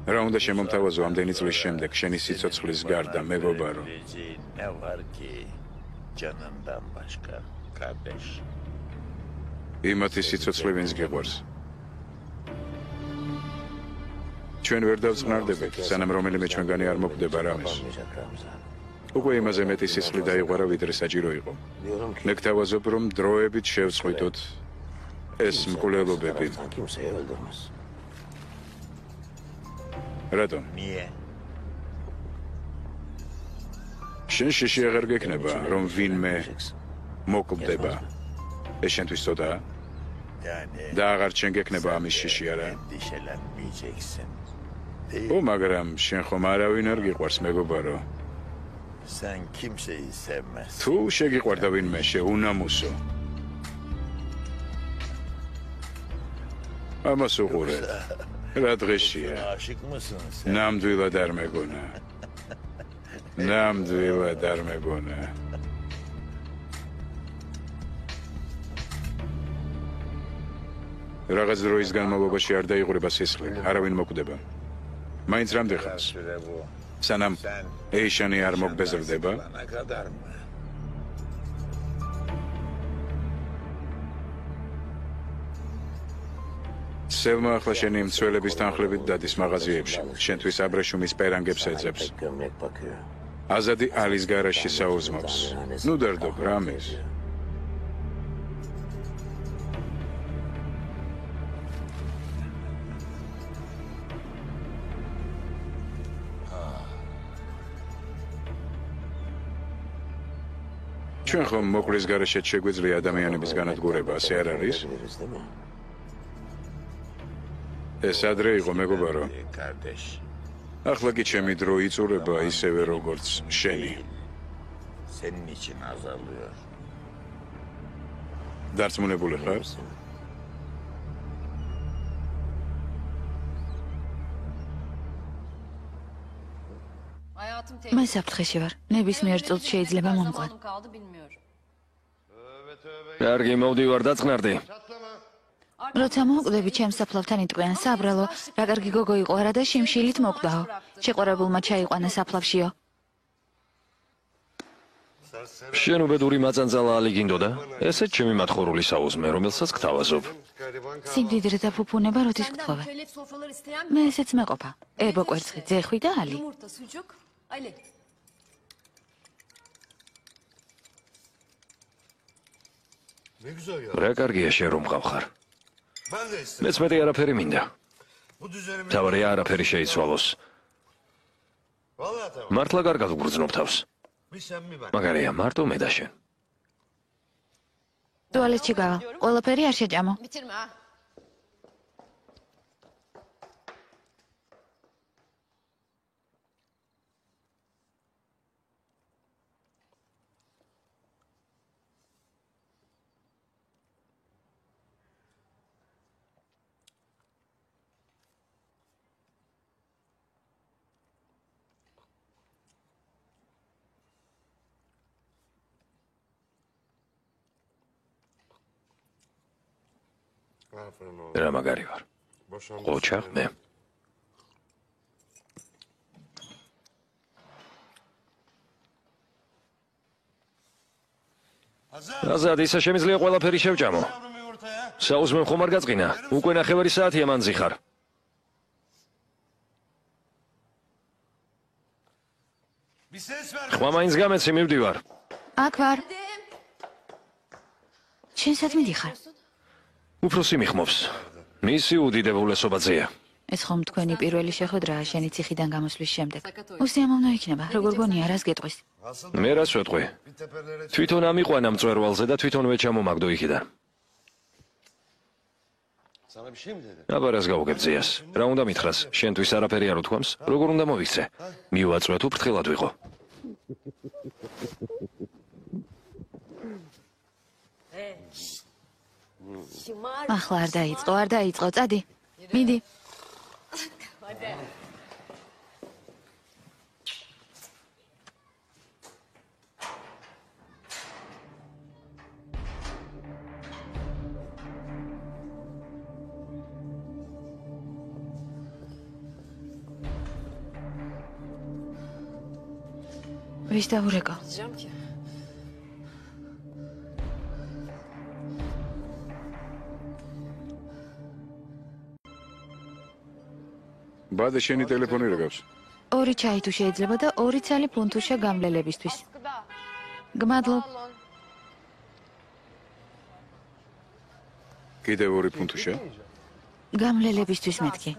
რა უნდა შემომთავაზო ამდენი წლის შემდეგ შენი სიცოცხლის გარდა მეგობარო? იმათი სიცოცხლე ვინც გიყვარს. ჩვენ ვერ დავწყნარდებით, სანამ რომელიმე ჩვენგანი არ მოკვდება რამეს. უკვე იმაზე მეტი სისხლი დაიღვარა, ვიდრე საჭირო იყო. მე გთავაზობ, რომ დროებით შევწყვიტოთ ეს მკვლელობები. რატომ? შენ შეში აღარ გექნება, რომ ვინმე მოკვდება. ეს შენთვის ცოტაა? და აღარ შენ გექნება ამის შეში არა? მაგრამ შენ ხომ არავინ არ გიყვარს მეგობარო? თუ შეგიყვარდა ვინმე შეუნამუსო. ამას უყურე. რა დღეშია? ნამდვილად არ მეგონა. ნამდვილად არ მეგონა. რაღაც დროის განმავლობაში არ დაიღურება სისხლი, არავინ მოკვდება. მაინც რამდენ ხანს? სანამ ეიშანი არ მოგბეზრდება? სელმა ახლა შენი მცველების თანხლებით დადის მაღაზიებში. შენთვის აბრეშუმის პერანგებს ეძებს. აზადი ალის გარაჟში საუზმობს. ნუ დარდობ, რამეს? ჩვენ ხომ მოკვლის გარეშეც შეგვიძლია ადამიანების განადგურება, ასე არ არის? ეს ადრე იყო მეგობარო. ახლა კი ჩემი დრო იწურება ისევე როგორც შენი. დარწმუნებული ხარ? მე საფრთხეში ვარ. ნებისმიერ წუთს შეიძლება მომკლან. კარგი, მოვდივარ დაწყნარდი. როცა მოკვდები ჩემს საფლავთან იტყვიან საბრალო, რა კარგი გოგო იყო არა და შიმშილით მოკვდაო. შეყვარებულმა ჩაიყვანა საფლავშიო. შენ უბედური მაწანწალა ალი გინდოდა? ესეც ჩემი მათხოვრული საუზმე, რომელსაც გთავაზობ. სიმდიდრე და ფუფუნება როდის გთხოვე? მე ესეც მეყოფა. ებო კვერცხი, ძეხვი და ალი. რა კარგია შენ რომ მყავხარ. მეც მეტი არაფერი მინდა. თავარია არაფერი შეიცვალოს. მართლა კარგად უგრძნობ თავს. მაგარია მარტო მე და შენ. ტუალეტში გავა. ყველაფერი არ შეჭამო. რა მაგარი ვარ. ყოჩაღ მე. აზად, ისა შემიძლია ყველაფერი შევჭამო. საუზმე ხომ არ გაწყინა? უკვე ნახევარი საათია მანძი ხარ. ხმა მაინც გამეცი, მივდივარ. აქ ვარ. შენ სად მიდიხარ? უფროსი მიხმობს. მისი უდიდებულესობაზეა. ეს ხომ თქვენი პირველი შეხვედრაა შენი ციხიდან გამოსვლის შემდეგ. უსიამოვნო იქნება, როგორ გონია რას გეტყვის? მე რას ვეტყვი? თვითონ ამიყვანა მწვერვალზე და თვითონვე ჩამომაგდო იქიდან. აბა რას გავუგებძიას? რა უნდა მითხრას? შენთვის არაფერი არ უთქვამს? როგორ უნდა მოვიქცე? მივაწვე თუ ფრთხილად ვიყო. ახლა არ დაიწყო, წადი. მიდი. ვის დაურეკო? ბადე შენი ტელეფონი რა გავს? 2 ჩაი თუ შეიძლება და 2 ცალი ფუნთუშა გამლელებისთვის. გმადლობ. კიდევ 2 ფუნთუშა? გამლელებისთვის მეთქი.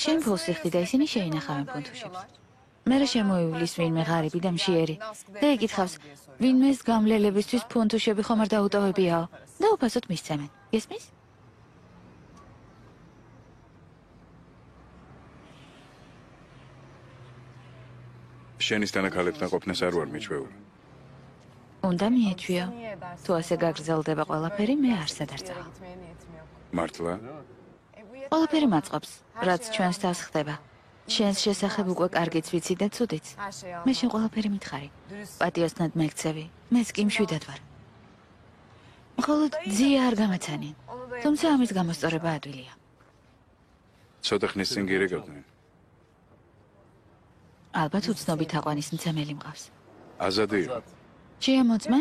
შენ ფულს იხდი და ისინი შეინახავენ ფუნთუშებს. მერე შემოივლის ვინმე ღარიბი და მშიერი და იკითხავს, ვინმეს გამლელებისთვის ფუნთუშები ხომ არ დაუტოვებიაო და უფასოდ მისცემენ. გესმის? შენის თანახალებთან ყოფნას არ ვარ მიჩვეული. უნდა მიეჩვიო. თუ ასე გაგრძელდება ყველაფერი, მე არ სადარწავა. მართლა? ყველაფერი მაწყობს, რაც ჩვენს თავს ხდება. შენს შესახებ უკვე კარგიც ვიცი და ცუდიც. მე შენ ყველაფერი მითხარი. პატიოსნად მეკცევი, მეც კი მშვიდად ვარ. მხოლოდ ძია არ გამაცანien. თუმცა ამის გამოსწორება ადვილია. ცოტა ხნის წინ გირეკავდნენ. ალბათ უცნობით აყვანის მცემელი მყავს. აზადი იყო. შეამოწმე?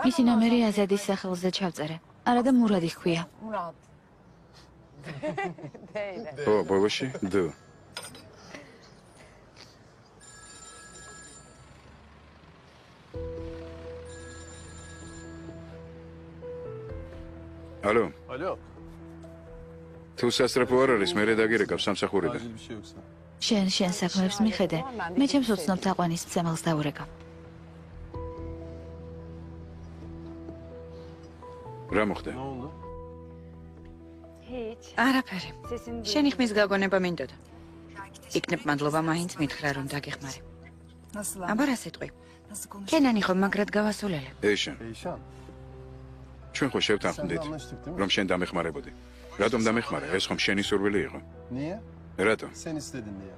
მისი ნომერი აზადის სახელზე ჩავწერე. არა და მურადი ჰქვია. ო, ბოლოში? დ. ალო. Alo. თუ სასწრაფო არ არის, მე დაგირეკავ სამსახურიდან. შენ საქმეებს მიხედე. მე ჩემს უცნობთ აყვანის მცემელს დაურეკავ. რა მოხდა? არაფერი. შენი ხმის გაგონება მინდოდა. იქნებ მადლობა მაინც მითხრა რომ დაგეხმარე. აბა რა სიტყვი? კენანი ხომ მაგრად გავასულელებ. ეიშან. ჩვენ ხო შევთანხმდით, რომ შენ დამეხმარებოდი. რატომ დამეხმარე? ეს ხომ შენი სურვილი იყო? Niye? რატომ? Sen istedin diye.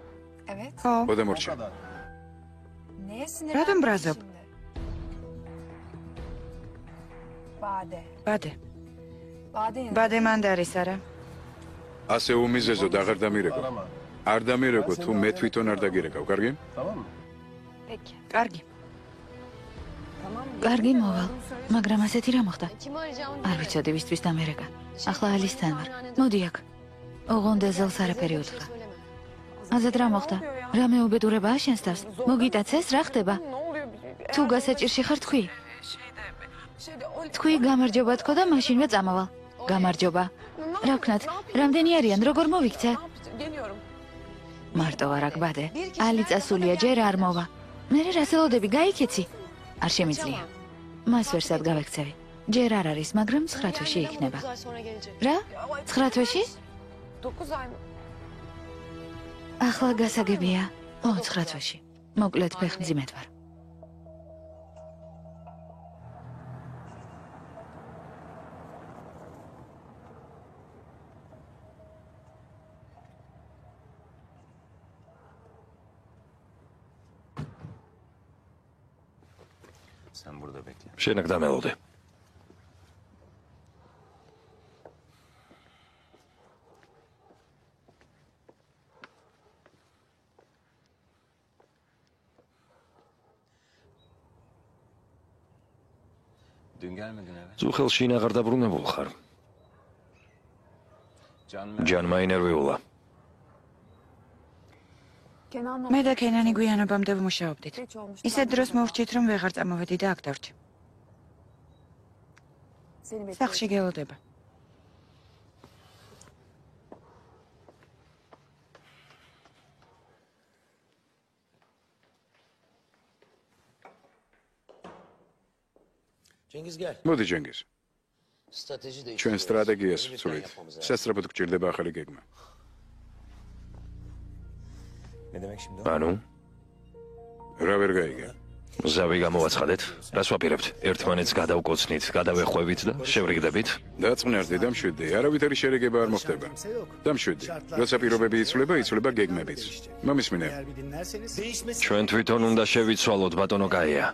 Evet. ხო. ოდემორჩა. Neye რატომ ბრაზობ? Bade. ბადე. Bade. ბადე მანდ არის არა? ასე უმიზეზოდ აღარ დამირეკო. Arama. არ დამირეკო თუ მე თვითონ არ დაგირეკავ, კარგი? Tamam mı? Peki. კარგი. კარგი მოვალ, მაგრამ ასეთი რა მოხდა? არ ვიცოდი ვისთვის დამერეკა. ახლა ალისთან ვარ. მოდი აქ. ოღონდ ეზელს არაფერი უთხრა. აზად რა მოხდა? რამე უბედურებაა შენს თავს? მოგიტაცეს რა ხდება? თუ გასაჭირში ხარ თქვი? თქვი გამარჯობა თქო და მაშინვე წამავალ. გამარჯობა. რა ვქნათ? რამდენი არიან? როგორ მოვიქცე? მარტო არ აქ ბადე. ალი წასულია ჯერ არ მოვა. მე რასელოდები გაიქეცი? არ შემიძლია. მას ვერ სად გავექცევი. ჯერ არ არის, მაგრამ 9 თვეში იქნება. რა? 9 თვეში? 9 ay mı? ახლა გასაგებია. 9 თვეში. მოკლედ ფეხმძიმედ ვარ. შენ აქ დამელოდე. ზუხელში აღარ დაბრუნებულ ხარ. ჯანმა ინერვიულა. მე და კენანი გვიანობამდე ვმუშაობდით. ისეთ დროს მოვჭით რომ ვეღარ წამოვედი და აქ დავჭი. სახლში გელოდება. Cengiz gel. მოდი ჯენგიზ. Strateji değiştiriyoruz. ჩვენ სტრატეგიას Yeni bir plan ვცვლით. yapmamız lazım. სასწრაფოდ გჭირდება ახალი გეგმა. Ne demek şimdi? ანუ, რა ვერ გაიგე? ზავი გამოვაცხადეთ. რას ვაპირებთ? ერთმანეთს გადავკოცნით, გადავეხვევით და შევრიგდებით? დაწყნარდი და მშვიდი. არავითარი შერიგება არ მოხდება. და მშვიდი. როცა პირობები იცვლება გეგმებიც. მომისმინე. ჩვენ თვითონ უნდა შევიცვალოთ ბატონო კაია.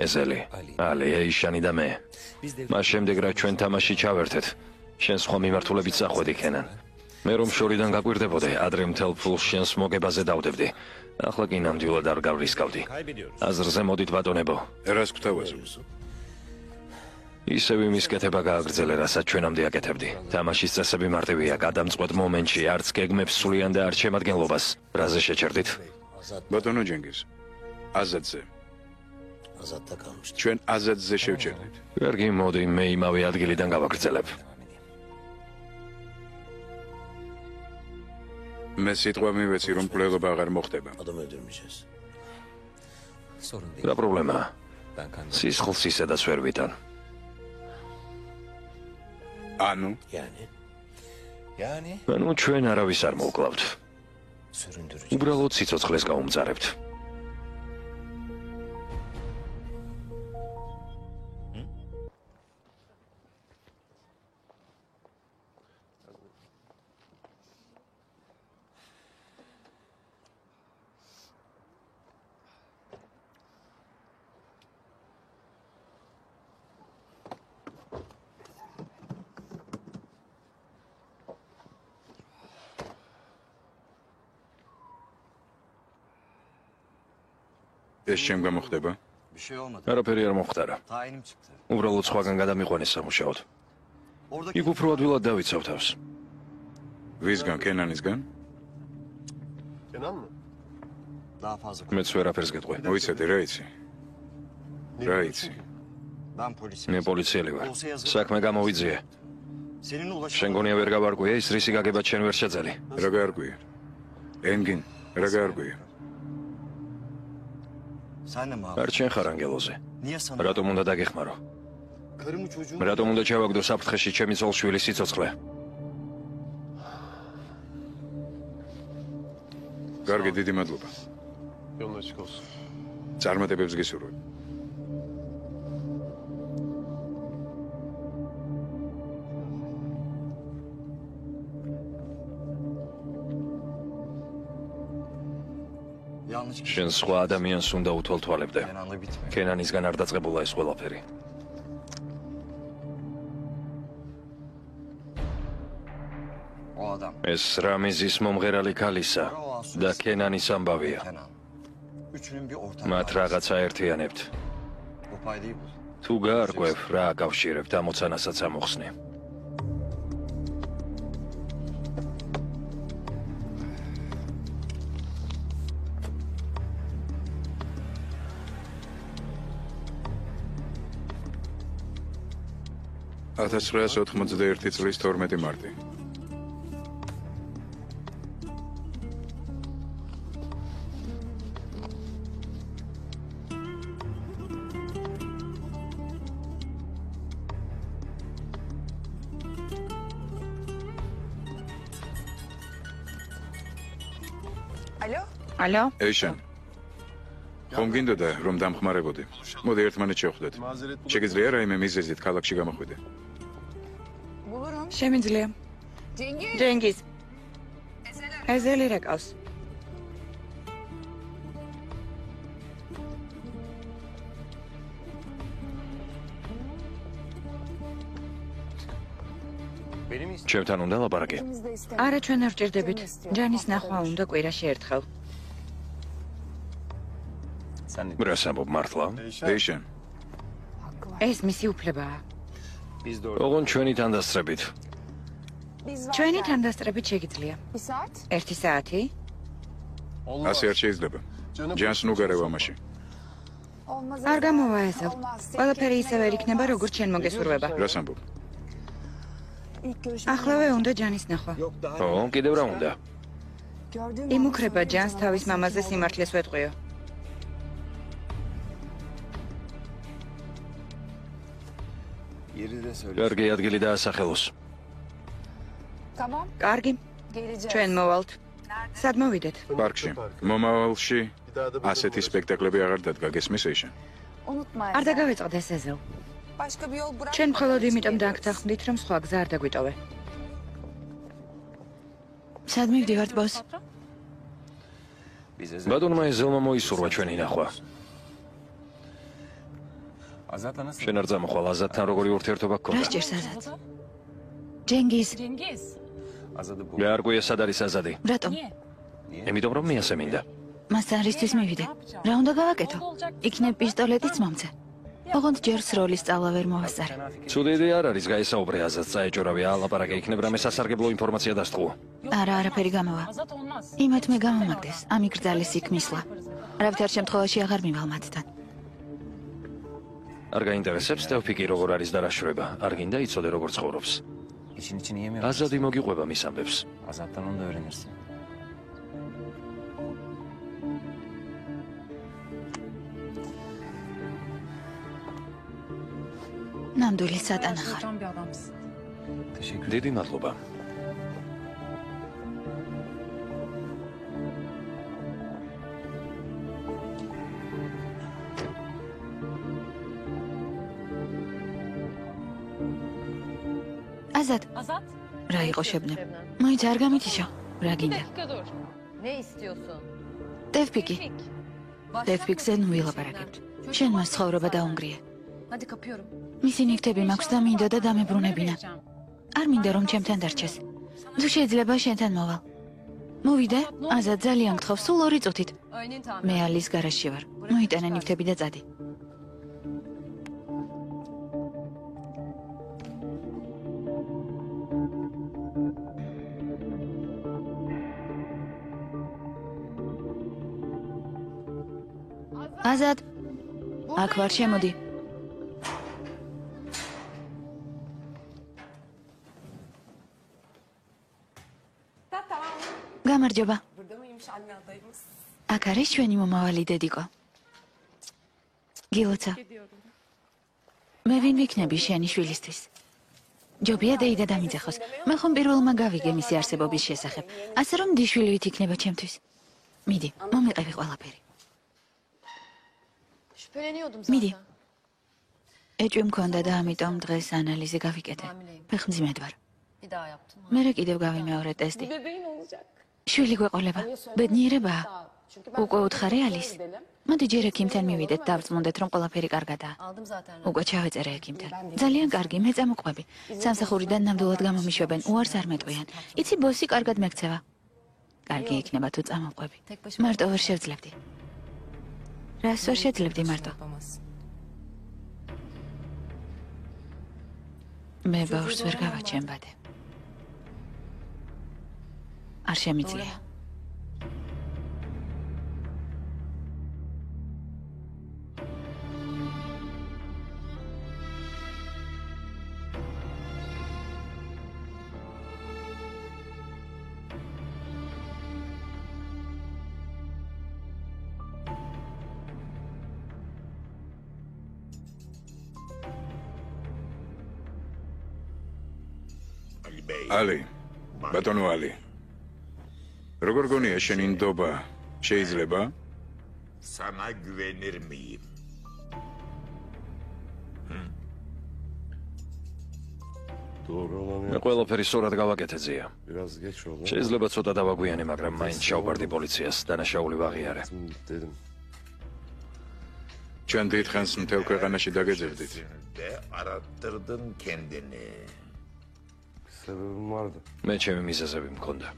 ეზელი, ალი, ეიშანი და მე. მას შემდეგ რა ჩვენ თამაში ჩავერთეთ. შენ სხვა მიმართულებით სახვედი ქენან. მე რომ შორიდან გაკვირდებოდე, ადრე მთელ ფულს შენს მოგებაზე დავდებდი. ახლა კი ნამდვილად არ გავრისკავდი. აზრზე მოდით ბატონებო. რას გვთავაზობ? ისევ იმის კეთება გააგრძელე, რასაც ჩვენამდე აკეთებდი. თამაშის წესები მარტივია, გადამწყვეტ მომენტში არც გეგმებს სულიან და არც შემადგენლობას. რაზე შეჩერდით? ბატონო ჯენგიზ, აზადზე. აზადთა გამოსთ. ჩვენ აზადზე შევჭერდით. კარგი, მოდი, მე იმავე ადგილიდან გავაგრძელებ. მე სიტყვა მივეცი, რომ კვლევა აღარ მოხდება. ადამიან들 მიშეს. რა პრობლემაა? სისხლს ისედაც ვერ ვიტან. ანუ, ანუ ჩვენ არავის არ მოვკლავთ. უბრალოდ სიცოცხლეს გავუმძარებთ. ეს ჩემ გამოხდება? არაფერი არ მოხდარა. უბრალოდ სხვაგან გადამიყვანეს სამუშაოდ. იქ უფრო ადვილად დავიცავ თავს. ვისგან, კენანისგან? მეც ვერაფერს გეტყვი. მოიცადე, რა იცი? რა იცი? მე პოლიციელი ვარ. საქმე გამოვიძიე. შენ გონია ვერ გავარკვია ის რისი გაგება ჩვენ ვერ შეძალი. რა გაარკვია? ენგინ, რა გაარკვია? არ ჩვენ ხარ ანგელოზე. რატომ უნდა დაგეხმარო? რატომ უნდა ჩავაგდო საფრთხეში ჩემი ძოლშვილის სიცოცხლე? კარგი, დიდი მადლობა. წარმატებებს გისურვებ. შენ სხვა ადამიანს უნდა უთვალთვალებდე. კენანისგან არ დაწყებულა ეს ყველაფერი. ეს რამიზის მომღერალი ქალისა და კენანის ამბავია. მათ რაღაცა ერთიანებთ. თუ გაარკვევ, რა აკავშირებთ ამოცანასაც ამოხსნე. $1991 წლის 12 მარტი. ალო? ეიშან. ხომ გინდოდა რომ დამხმარებოდი? მოდი ერთმანეთს შევხვდეთ. შეგიძლია რაიმე მიზეზით ქალაქში გამოხვიდე? შემიძლია. ჯენგიზ. ეზელი რეკავს. ჩემთან უნდა ლაპარაკი? არა, ჩვენ არ ვჭირდებით. ჯანის ნახვა უნდა კვირაში ერთხელ. რას ამბობ მართლა? ეიშან. ეს მისი უფლებაა. ოღონდ ჩვენი თანდასწრებით. ჩვენი თანდასწრებით შეგიძლია. 1 საათი? ასე არ შეიძლება. ჯანს ნუ გარევ ამაში. არ გამოვაეზავ. ყველაფერი ისევე არ იქნება, როგორც შენ მოგესურვება. რას ამბობ? ახლავე უნდა ჯანის ნახვა. ო, კიდევ რა უნდა? იმუქრება ჯანს თავის მამაზე სიმართლეს ვეტყვიო. კარგი ადგილი დაასახელოს. კარგი. ჩვენ მოვალთ. სად მოვიდეთ? პარკში. მომავალში ასეთი სპექტაკლები აღარ დადგა, გესმის ეიშან? არ დაგავიწყდეს ეზელ. ჩვენ მხოლოდ იმიტომ დააგთანხმდით, რომ სხვა გზა არ დაგვიტოვე. სად მივდივართ, ბოს? ბატონმა ეზელმა მოისურვა ჩვენი ნახვა. შენ არ წამოხვალ აზადთან როგორი ურთიერთობა რა გქონდა? სჭირს აზადს? ჯენგიზ, გაარკვია სად არის აზადი? რატომ? იმიტომ რომ მე ასე მინდა. მასთან რისთვის მივიდე? რა უნდა გავაკეთო? იქნებ პისტოლეტიც მომცე. ოღონდ ჯერ სროლის სწავლა ვერ მოვასწარე. ცუდი იდეა არ არის გაესაუბრე აზატს, წაეჭორავი ალაპარაკი იქნებ რამე სასარგებლო ინფორმაცია დასტყო. არა, არაფერი გამოვა. იმათ მე გამომაგდეს, ამ იკრძალის იქ მისვლა. არავითარ შემთხვევაში აღარ მივალ მათთან. არ გაინტერესებს თევფიკი როგორ არის და რა შრება, არ გინდა იცოდე როგორ ცხოვრობს. აზადი მოგიყვება მის ამბებს. აზატთან უნდა ვერენერს. ნამდვილი სატანა ხარ. დიდი მადლობა. აზად. რა იყო შებნე? მოიცა არ გამითიშო. რა გინდა? Ne istiyorsun? ტევფიკი. ტევფიკზე ნუ ვილაპარაკებთ. შენ მას ცხოვრება დაუნგრია. Hadi kapıyorum. მისი ნივთები მაქვს და მინდა და დამებრუნებინა. არ მინდა რომ ჩემთან დარჩეს. თუ შეიძლება შენთან მოვალ. მოვიდე? აზად ძალიან გთხოვ, სულ 2 წუთით. Öğlenin tamam. მე ალის გარაჟში ვარ. მოიტანე ნივთები და წადი. აზად. აქ ვარ, შემოდი. გამარჯობა. აქ არის ჩვენი მომავალი დედიკო. გილოცა. მე ვინ ვიქნები შენი შვილისთვის? ჯობია დეიდა დამიძახოს. მე ხომ პირველმა გავიგე მისი არსებობის შესახებ. ასე რომ დიშვილივით იქნება ჩემთვის. მიდი, მომიყევი ყველაფერი. Şüpheleniyordum მიდი. zaten. ეჭვი მქონდა და ამიტომ დღეს ანალიზი გავიკეთე. ფეხმძიმედ ვარ. Bir daha yaptım. მერე კიდევ გავიმეორე ტესტი. Bebeğin olacak. შვილი გვეყოლება. ბედნიერებაა. Çünkü ben უკვე უთხარი ალის. მოდი ჯერ ექიმთან მივიდეთ, დავწმუნდეთ, რომ ყველაფერი კარგადაა. aldım zaten. უკვე ჩავეწერე ექიმთან. ძალიან კარგი, მე წამოყვები. სამსახურიდან ნამდვილად გამომიშვებენ, უარს არ მეტყვიან. იცი, ბოსი კარგად მეკცევა. კარგი იქნება თუ წამოყვები. მარტო ვერ შევძლებდი. რას ვერ შეძლებდი მარტო? მე ბავშვს ვერ გავაჩემბადე. არ შემიძლია. ალი, ბატონო ალი. როგორ გონია შენი ნდობა? შეიძლება? Sana güvenir miyim? მე ყველაფერი სწორად გავაკეთე ზია. Biraz geç oldu. შეიძლება ცოტა დავაგვიანე, მაგრამ მაინც შავბარდი პოლიციას დანაშაული ვაღიარე. Dedim. ჩვენ დიდხანს მთელ ქვეყანაში დაგეძებდით. De arattırdın kendini. Sebebim vardı. მე ჩემი მიზეზები მქონდა.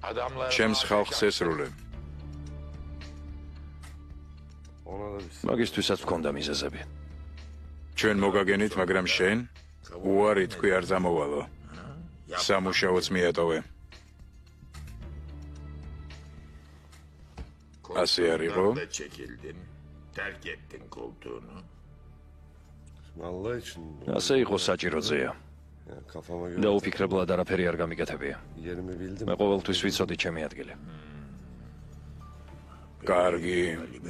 Adamlar ჩემს ხალხს ესრულე. Ona da bir მაგისთვისაც მქონდა მიზეზები. ჩვენ მოგაგენით, მაგრამ შენ უარი თქვი არ წამოვალო. სამუშაოც მიატოვე. ასე არ იყო? da çekildin. Terk ettin koltuğunu. Allah için. ასე იყო საჭირო ზია. Ya, kafama göre. და უფიქრებლად არაფერი არ გამიკეთებია. Yerimi bildim. მე ყოველთვის ვიცოდი ჩემი ადგილი. კარგი,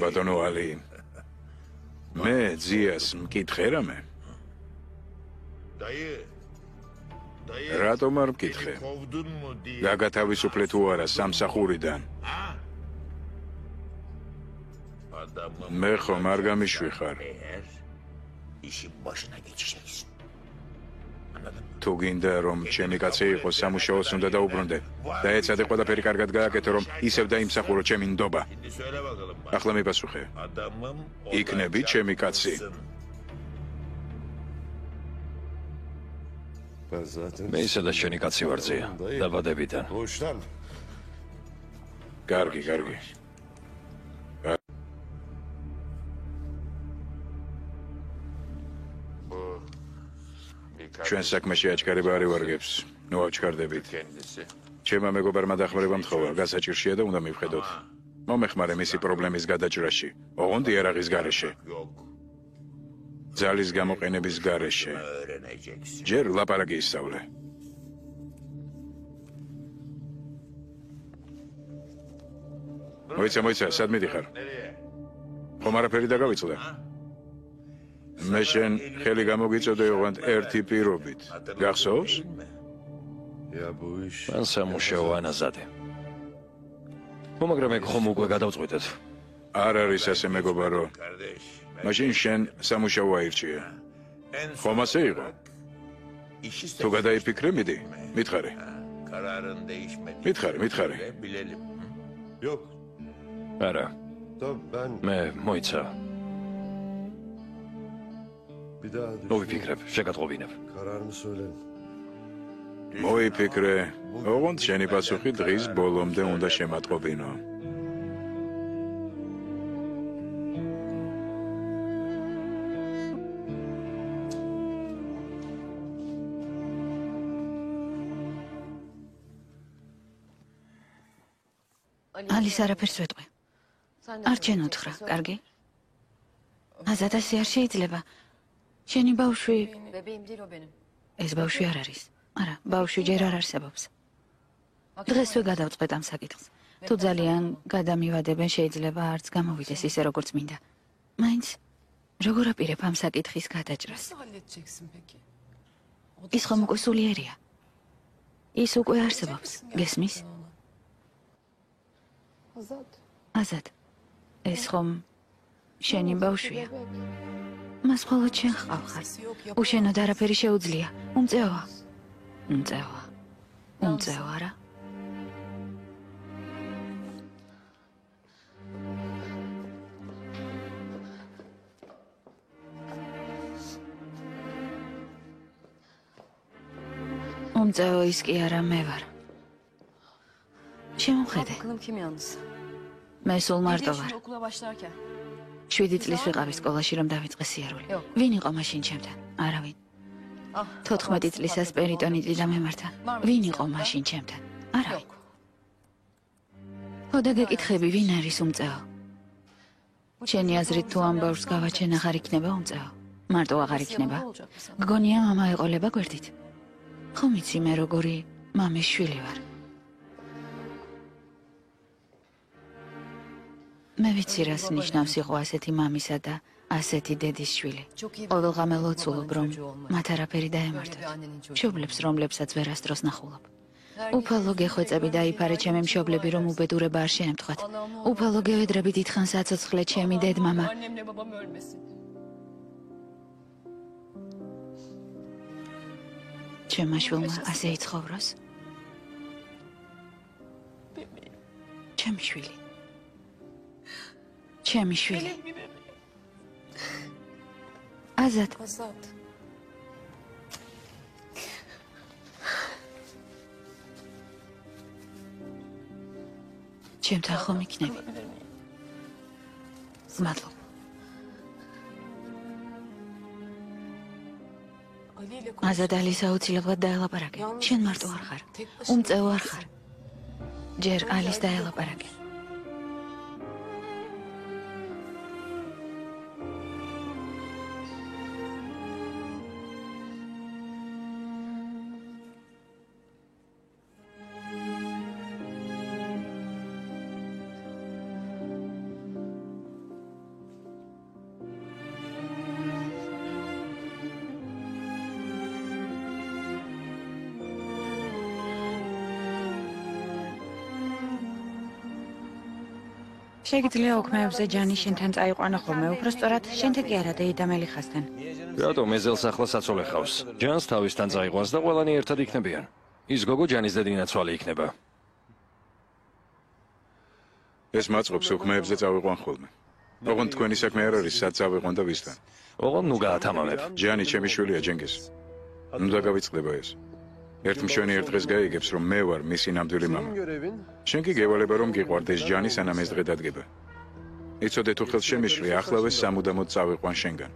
ბატონო ალი. მე ზიას მკითხე რამე? Dayı. Dayı. რატომ არ მკითხე? Kovdun mu diye. გაგათავისუფლე თუ არა სამსახურიდან? Adamım. მე ხომ არ გამიშვი ხარ? Eğer işin başına geçeceksin. Anladın mı? თუ გინდა რომ ჩემი კაცი იყოს, სამუშაოს უნდა დაუბრუნდე. და ეცადე ყველაფერი კარგად გააკეთო, რომ ისევ დაიმსახურო ჩემი ნდობა. Şimdi söyle bakalım bak. ახლა მიპასუხე. Adamım იქნები ჩემი კაცი. Ben zaten. მე ისაც შენი კაცი ვარ ზია. დაბადებიდან. Doğuştan. კარგი, კარგი. ჩვენ საქმეში აჩქარება არ ივარგებს. ნუ ავჩქარდებით. კენდისი. ჩემმა მეგობარმა დახმარება მთხოვა, გასაჭირშია და უნდა მივხედოთ. მომეხმარე მისი პრობლემის გადაჭრაში, ოღონდ იარაღის გარეშე. ძალის გამოყენების გარეშე. ჯერ ლაპარაკი ისწავლე. მოიცა, სად მიდიხარ? ხომ არაფერი დაგავიწყდა? მე შენ ხელი გამოგიწოდე ოღონდ ერთი პირობით. გახსოვს? მან სამუშაო ანაზადე. მაგრამ ეგ ხომ უკვე გადავწყვეტეთ. არ არის ასე მეგობარო. მაშინ შენ სამუშაო აირჩიე. ხომ ასე იყო? თუ გადაიფიქრე, მიდი, მითხარი. მითხარი. არა. მე მოიცა. მოვიფიქრებ, შეგატყობინებ. მოიფიქრე, ოღონდ შენი პასუხი დღის ბოლომდე უნდა შემატყობინო. ალის არაფერს ვეტყვი. არ ჩენ უთხრა, კარგი? აზად ასე არ შეიძლება. შენი ბავშვი... ეს ბავშვი არ არის. არა, ბავშვი ჯერ არ არსებობს. დღესვე გადავწყვეტ ამ საკითხს. თუ ძალიან გადამივადებენ, შეიძლება არც გამოვიდეს ისე როგორც მინდა. მაინც როგორ აპირებ ამ საკითხის გადაჭრას? ის ხომ უკვე სულიერია. ის უკვე არსებობს, გესმის? აზად, ეს ხომ შენი ბავშვია. მას მხოლოდ შენ ხარ. უშენოდ არაფერი შეუძლია. უმწევა, რა? უმწევა ის კი არა მე ვარ. შემოხედე. მე სულ მარტო ვარ. 7 წლის ვიყავი სკოლაში, რომ დავიწყე სიარული. ვინ იყო მაშინ ჩემთან? არავინ. 14 წლისას პერიტონიტი დამემართა. ვინ იყო მაშინ ჩემთან? არავინ. ხო და გეკითხები, ვინ არის უმწეო? შენი აზრით თუ ამ ბავშვს გავაჩენ აღარ იქნება უმწეო? მარტო აღარ იქნება? გგონია მამა ეყოლება გვერდით? ხომ იცი მე როგორი მამის შვილი ვარ? მე ვიცი რას ნიშნავს იყო ასეთი მამისა და ასეთი დედის შვილი. ყოველღამე ლოცულობ, რომ მათ არაფერი დაემართოთ. მშობლებს, რომლებსაც ვერასდროს ნახულობ. უფალო გეხვეწები დაიფარე ჩემი მშობლები, რომ უბედურება არ შეემთხვათ. უფალო გევედრები დიდხანს აცოცხლე ჩემი დედმამა. ჩემმა შვილმა ასე იცხოვროს. ჩემი შვილი. ჩემი შვილი. აზად. ჩემთან ხომ იქნები? მადლობა. აზად ალის აუცილებლად დაელაპარაკე. შენ მარტო არ ხარ. უმწეო არ ხარ. ჯერ ალის დაელაპარაკე. შეგიძლია ოქმეებზე ჯანი შენთან წაიყვანა ხოლმე, უფრო სწორად შენთან კი არა დეიდამელი ხასთან. რატომ ეზელს ახლა საცოლე ხავს? ჯანს თავისთან წაიყვანს და ყველანი ერთად იქნებიან. ის გოგო ჯანის დედინაცვალი იქნება. ეს მაწყობს ოქმეებზე წავიყვან ხოლმე. ოღონდ თქვენი საქმე არ არის, სად წავიყვან და ვისთან. ოღონდ ნუ გაათამამებ. ჯანი ჩემი შვილია, ჯენგიზ. ნუ დაგავიწყდება ეს. ერთ მშვენი ერთ დღეს გაიგებს, რომ მე ვარ მისი ნამდვილი მამა. შენ კი გევალება, რომ გიყვარდეს ჯანი, სანამ ეს დღე დადგება. იცოდე თუ ხელს შემიშლი, ახლავე სამუდამოდ წავიყვან შენგან.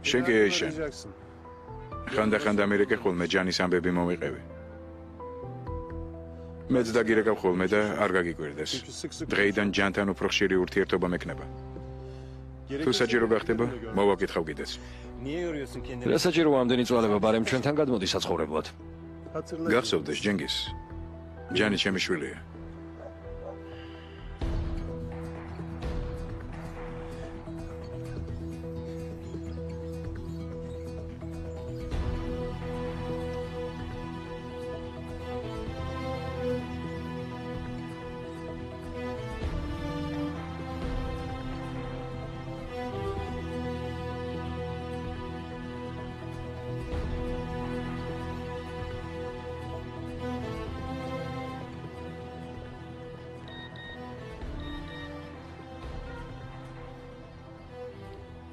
შენ კი ეიშენ. ხანდახან ამერიკე ხოლმე ჯანის ამბები მომიყევი. მეც დაგირეკავ ხოლმე და არ გაგიკვირდეს. დღეიდან ჯანთან უფრო ხშირი ურთიერთობა მექნება. თუ საჭირო გახდება, მოვაკითხავ კიდეც. რა საჭიროა ამდენი წვალება, ბარემ ჩვენთან გადმოდი საცხოვრებლად. გახსოვდეს, ჯენგის. ჯანი ჩემი შვილია.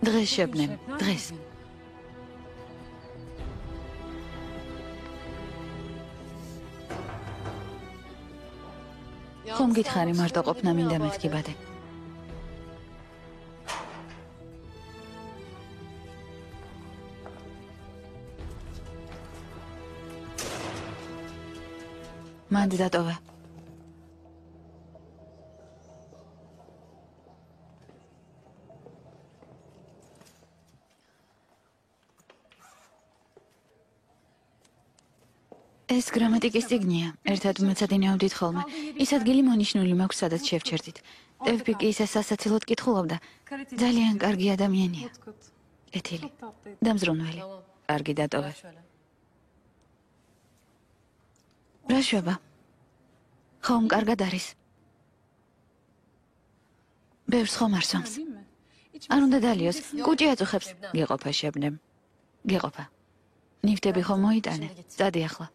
დღეს შებნემ, დღეს. ხომ გითხარი მარტო ყოფნა მინდა მეთქიბადე. მანდ დატოვა. ეს გრამატიკის წიგნია. ერთად მეცადინეობდით ხოლმე. ის ადგილი მონიშნული მაქვს, სადაც შევჩერდით. ტევფიკი ისე სასაცილოდ კითხულობდა. ძალიან კარგი ადამიანია. ეთილი. დამზრუნველი. კარგი დატოვე. რა შვება? ხომ კარგად არის? ბევრს ხომ არ სვამს? არ უნდა დალიოს. კუჭი აწუხებს. გეყოფა შებნემ. გეყოფა. ნივთები ხომ მოიტანე? წადი ახლა.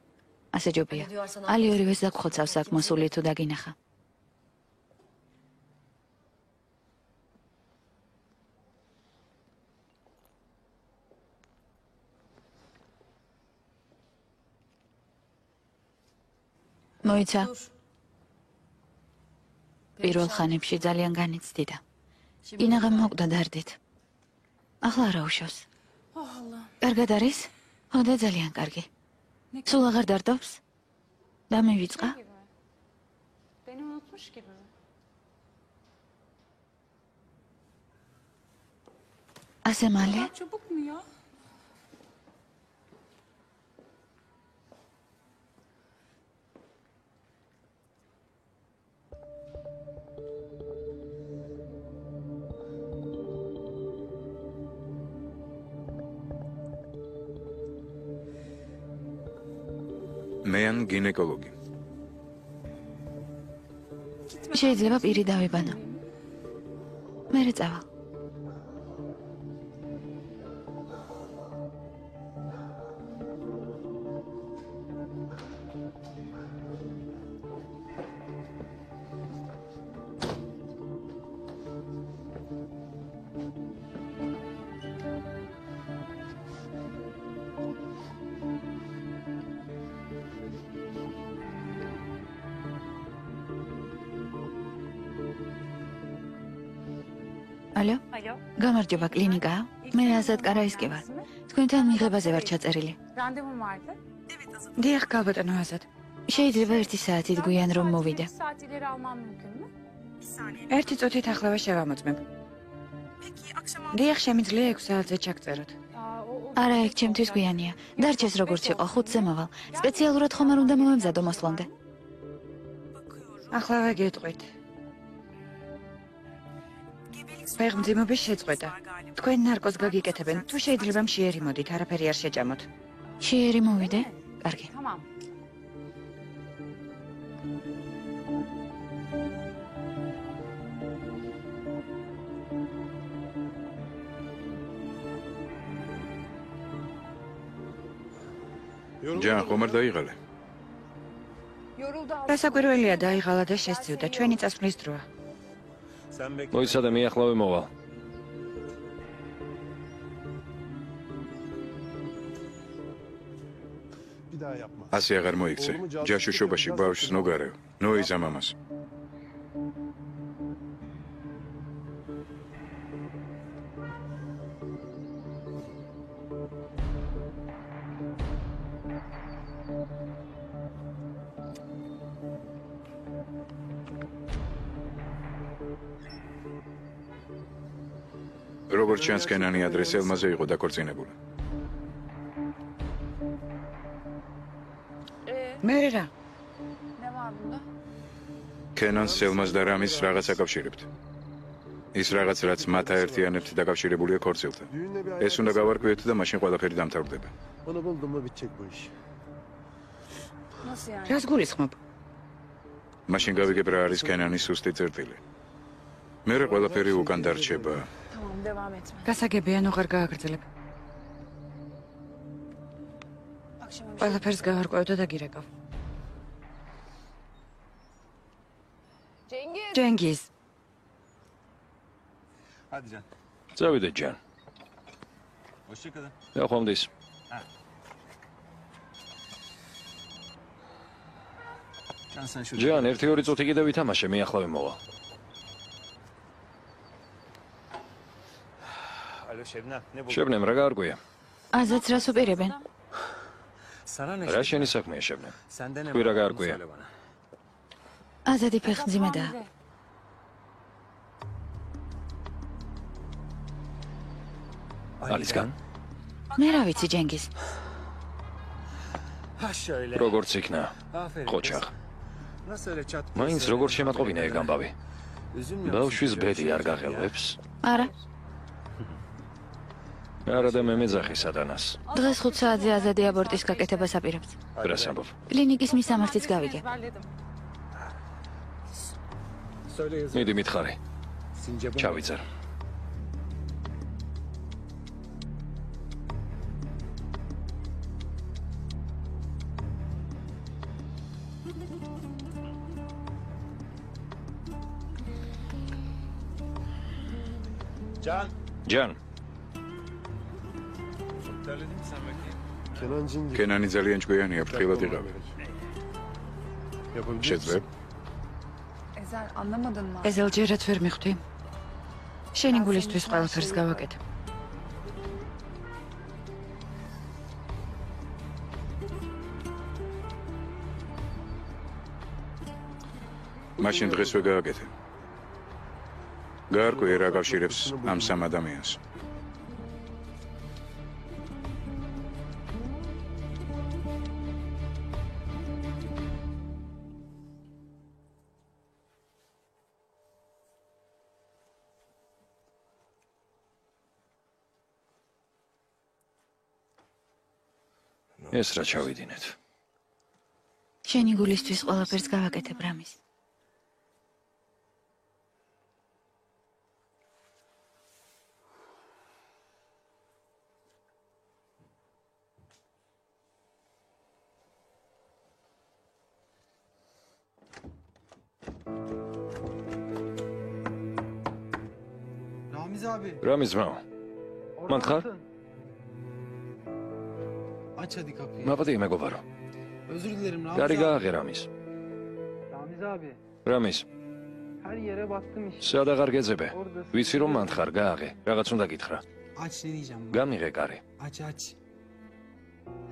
ასე ჯობია. ალი ორივეს დაგხოცავს აქ მოსული თუ დაგინახა. მოიცა. პირველ ხანებში ძალიან განიცდიდა. ინაღამ მოკვდა დარდით. ახლა არა უშავს. კარგად არის? ხო და ძალიან კარგი. სულ აღარ დარდობს? და მივიწყა? ასე მალე? მეან გინეკოლოგი. შეიძლება პირი დავიბანო. მერე წავალ. ალო? გამარჯობა, კლინიკაა? მე აზად კარაისკი ვარ. თქვენთან მიღებაზე ვარ ჩაწერილი. დიახ, გალბატონო აზად. შეიძლება 1 საათით გვიან რომ მოვიდე. 1 წუთით ახლავე შევამოწმებ. დიახ, შემიძლია 6 საათზე ჩაგწეროთ. არა, ეგ ჩემთვის გვიანია. დარჩეს როგორც იყო, 5-ზე მოვალ. სპეციალურად ხომ არ უნდა მომემზადო მოსვლამდე. ახლავე გეტყვით. ფეხმძიმობის შეწყვეტა. თქვენ ნარკოს გაგიკეთებენ, თუ შეიძლება მშიერი მოდით, არაფერი არ შეჭამოთ. მშიერი მოვიდე? კარგი. ჯან, ხომ არ დაიღალე? გასაკვირველია, დაიღალა და შესწევდა. ჩვენი წასვლის დროა. მოიცადე, მე ახლავე მოვალ. ასე აღარ მოიქცე. ჯაშუშობაში ბავშვს ნოგარეო. ნოიზა მამას. როგორც ჩანს, კენანი ადრეს ელმაზე იყო დაქორწინებული. მე რა? კენანს ელმას და რამის რაღაც აკავშირებთ. ის რაღაც, რაც მათ აერთიანებთ, დაკავშირებულია ქორწილთან. ეს უნდა გავარკვიოთ და მაშინ ყველაფერი დამთავრდება. Onu buldum mu bitecek bu iş. რას გულისხმობ? მაშინ გავიგებ რა არის კენანის სუსტი წერტილი. მერე ყველაფერი უკან დარჩება. გასაგებია, ნუ ღარ გააგრძელებ. ყველაფერს გავარკვევ და გირეკავ. ჯენგიზ. Hadi Can. წავიდეთ ჯან. Hoşça kalın. დახვამდის. Can sen şurada. ჯან, 1-2 წუთი კიდევ ვითამაშე, მე ახლა ვიმოვა. Alo Şebnem, ne bu? შებნემ, რა გაარკვია? აზაც რას უპირებენ? Sana ne? რა შენი საქმეა, შებნემ? Sende ne? Buyur var? aga, Onu Arkuya. söyle bana. აზადი ფეხმძიმედაა. ალისგან? მე რა ვიცი, ჯენგიზ. Ha şöyle. როგორც იქნა? Aferin. ყოჩაღ. Nasıl öyle çat? მაინც როგორ შემატყობინა ეგ ამბავი? Üzülmüyor musun? ბავშვის ბედი არ გაღელვებს? არა. არა და მე მეძახი სატანას. დღეს 5 საათზე აზადი აბორტის გაკეთებას აპირებს. რას ამბობ? კლინიკის მისამართიც გავიგე. Söyle yazın. მიდი მითხარი. Sincap'ın. ჩავიწერ. Can. ჯან, Terledin mi sen bakayım? Kenan Cingil. კენანი ძალიან ჭკვიანია, ფრთხილად იყავი. Yapabilir შეძლებ? Ezel anlamadın mı? ეზელ ჯერაც ვერ მიხვდი. შენი გულისთვის ყველაფერს გავაკეთებ. მაშინ დღესვე გააკეთე. გაარკვიე რა კავშირებს ამ სამ ადამიანს. ეს რა ჩავიდინეთ? შენი გულისთვის ყველაფერს გავაკეთებ რამის. Ramiz abi. რამის ძმაო? მან ხარ? Aç hadi kapıyı. მაპატიე მეგობარო. Özür dilerim Ramiz გარი abi. გააღე რამის. Ramiz abi, რამის? her yere baktım işte. სადა ღარ გეძებე? ვიცი რომ მან ხარ, გააღე. რაღაც უნდა გითხრა. Aç ne diyeceğim? გამიღე კარი. Aç aç.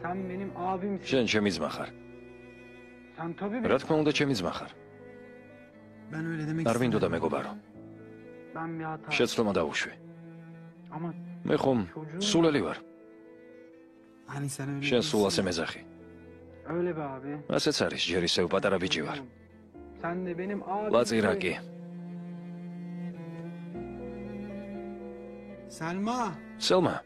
Sen benim abimsin. შენ ჩემი ძმა ხარ. Sen tabii რა თქმა უნდა ჩემი ძმა ხარ. Ben öyle demek არ მინდოდა istemedim. მეგობარო. Ben bir hata. შეცდომა დაუშვი. Ama მე ხომ სულელი ვარ. Hani sen öyle შენ değilsin. სულ ასე მეძახი. öyle be abi. ასეც არის, ჯერ ისევ პატარა ბიჭი ვარ. Sen de benim abimsin. ლაწირაკი. Selma. სელმა,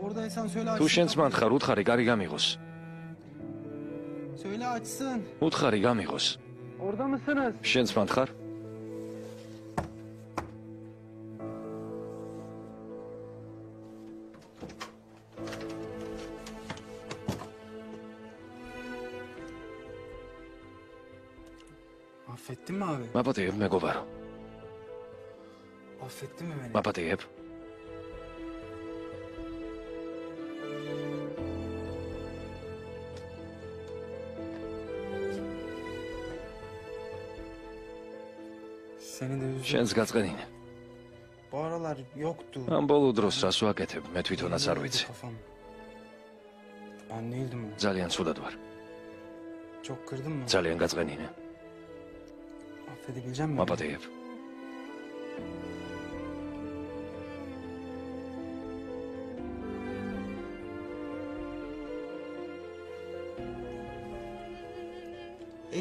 Oradaysan söyle თუ açsın. შენ ძმან kapıyı. ხარ, უთხარი კარი გამიღოს. Söyle açsın. უთხარი გამიღოს. Orada mısınız? შენ ძმან ხარ? Affettin mi abi? მაპატიებ მეგობარო. Affettin mi beni? მაპატიებ. Seni de üzüldüm. შენს გაწყენინე. Bu aralar yoktu. ამ ბოლო დროს რას ვაკეთებ, მე თვითონაც არ ვიცი. Kafam. Ben değildim o. ძალიან ცუდად ვარ. Çok kırdın mı? ძალიან გაწყენინე. Affedebileceğim mi? მაპატიებ.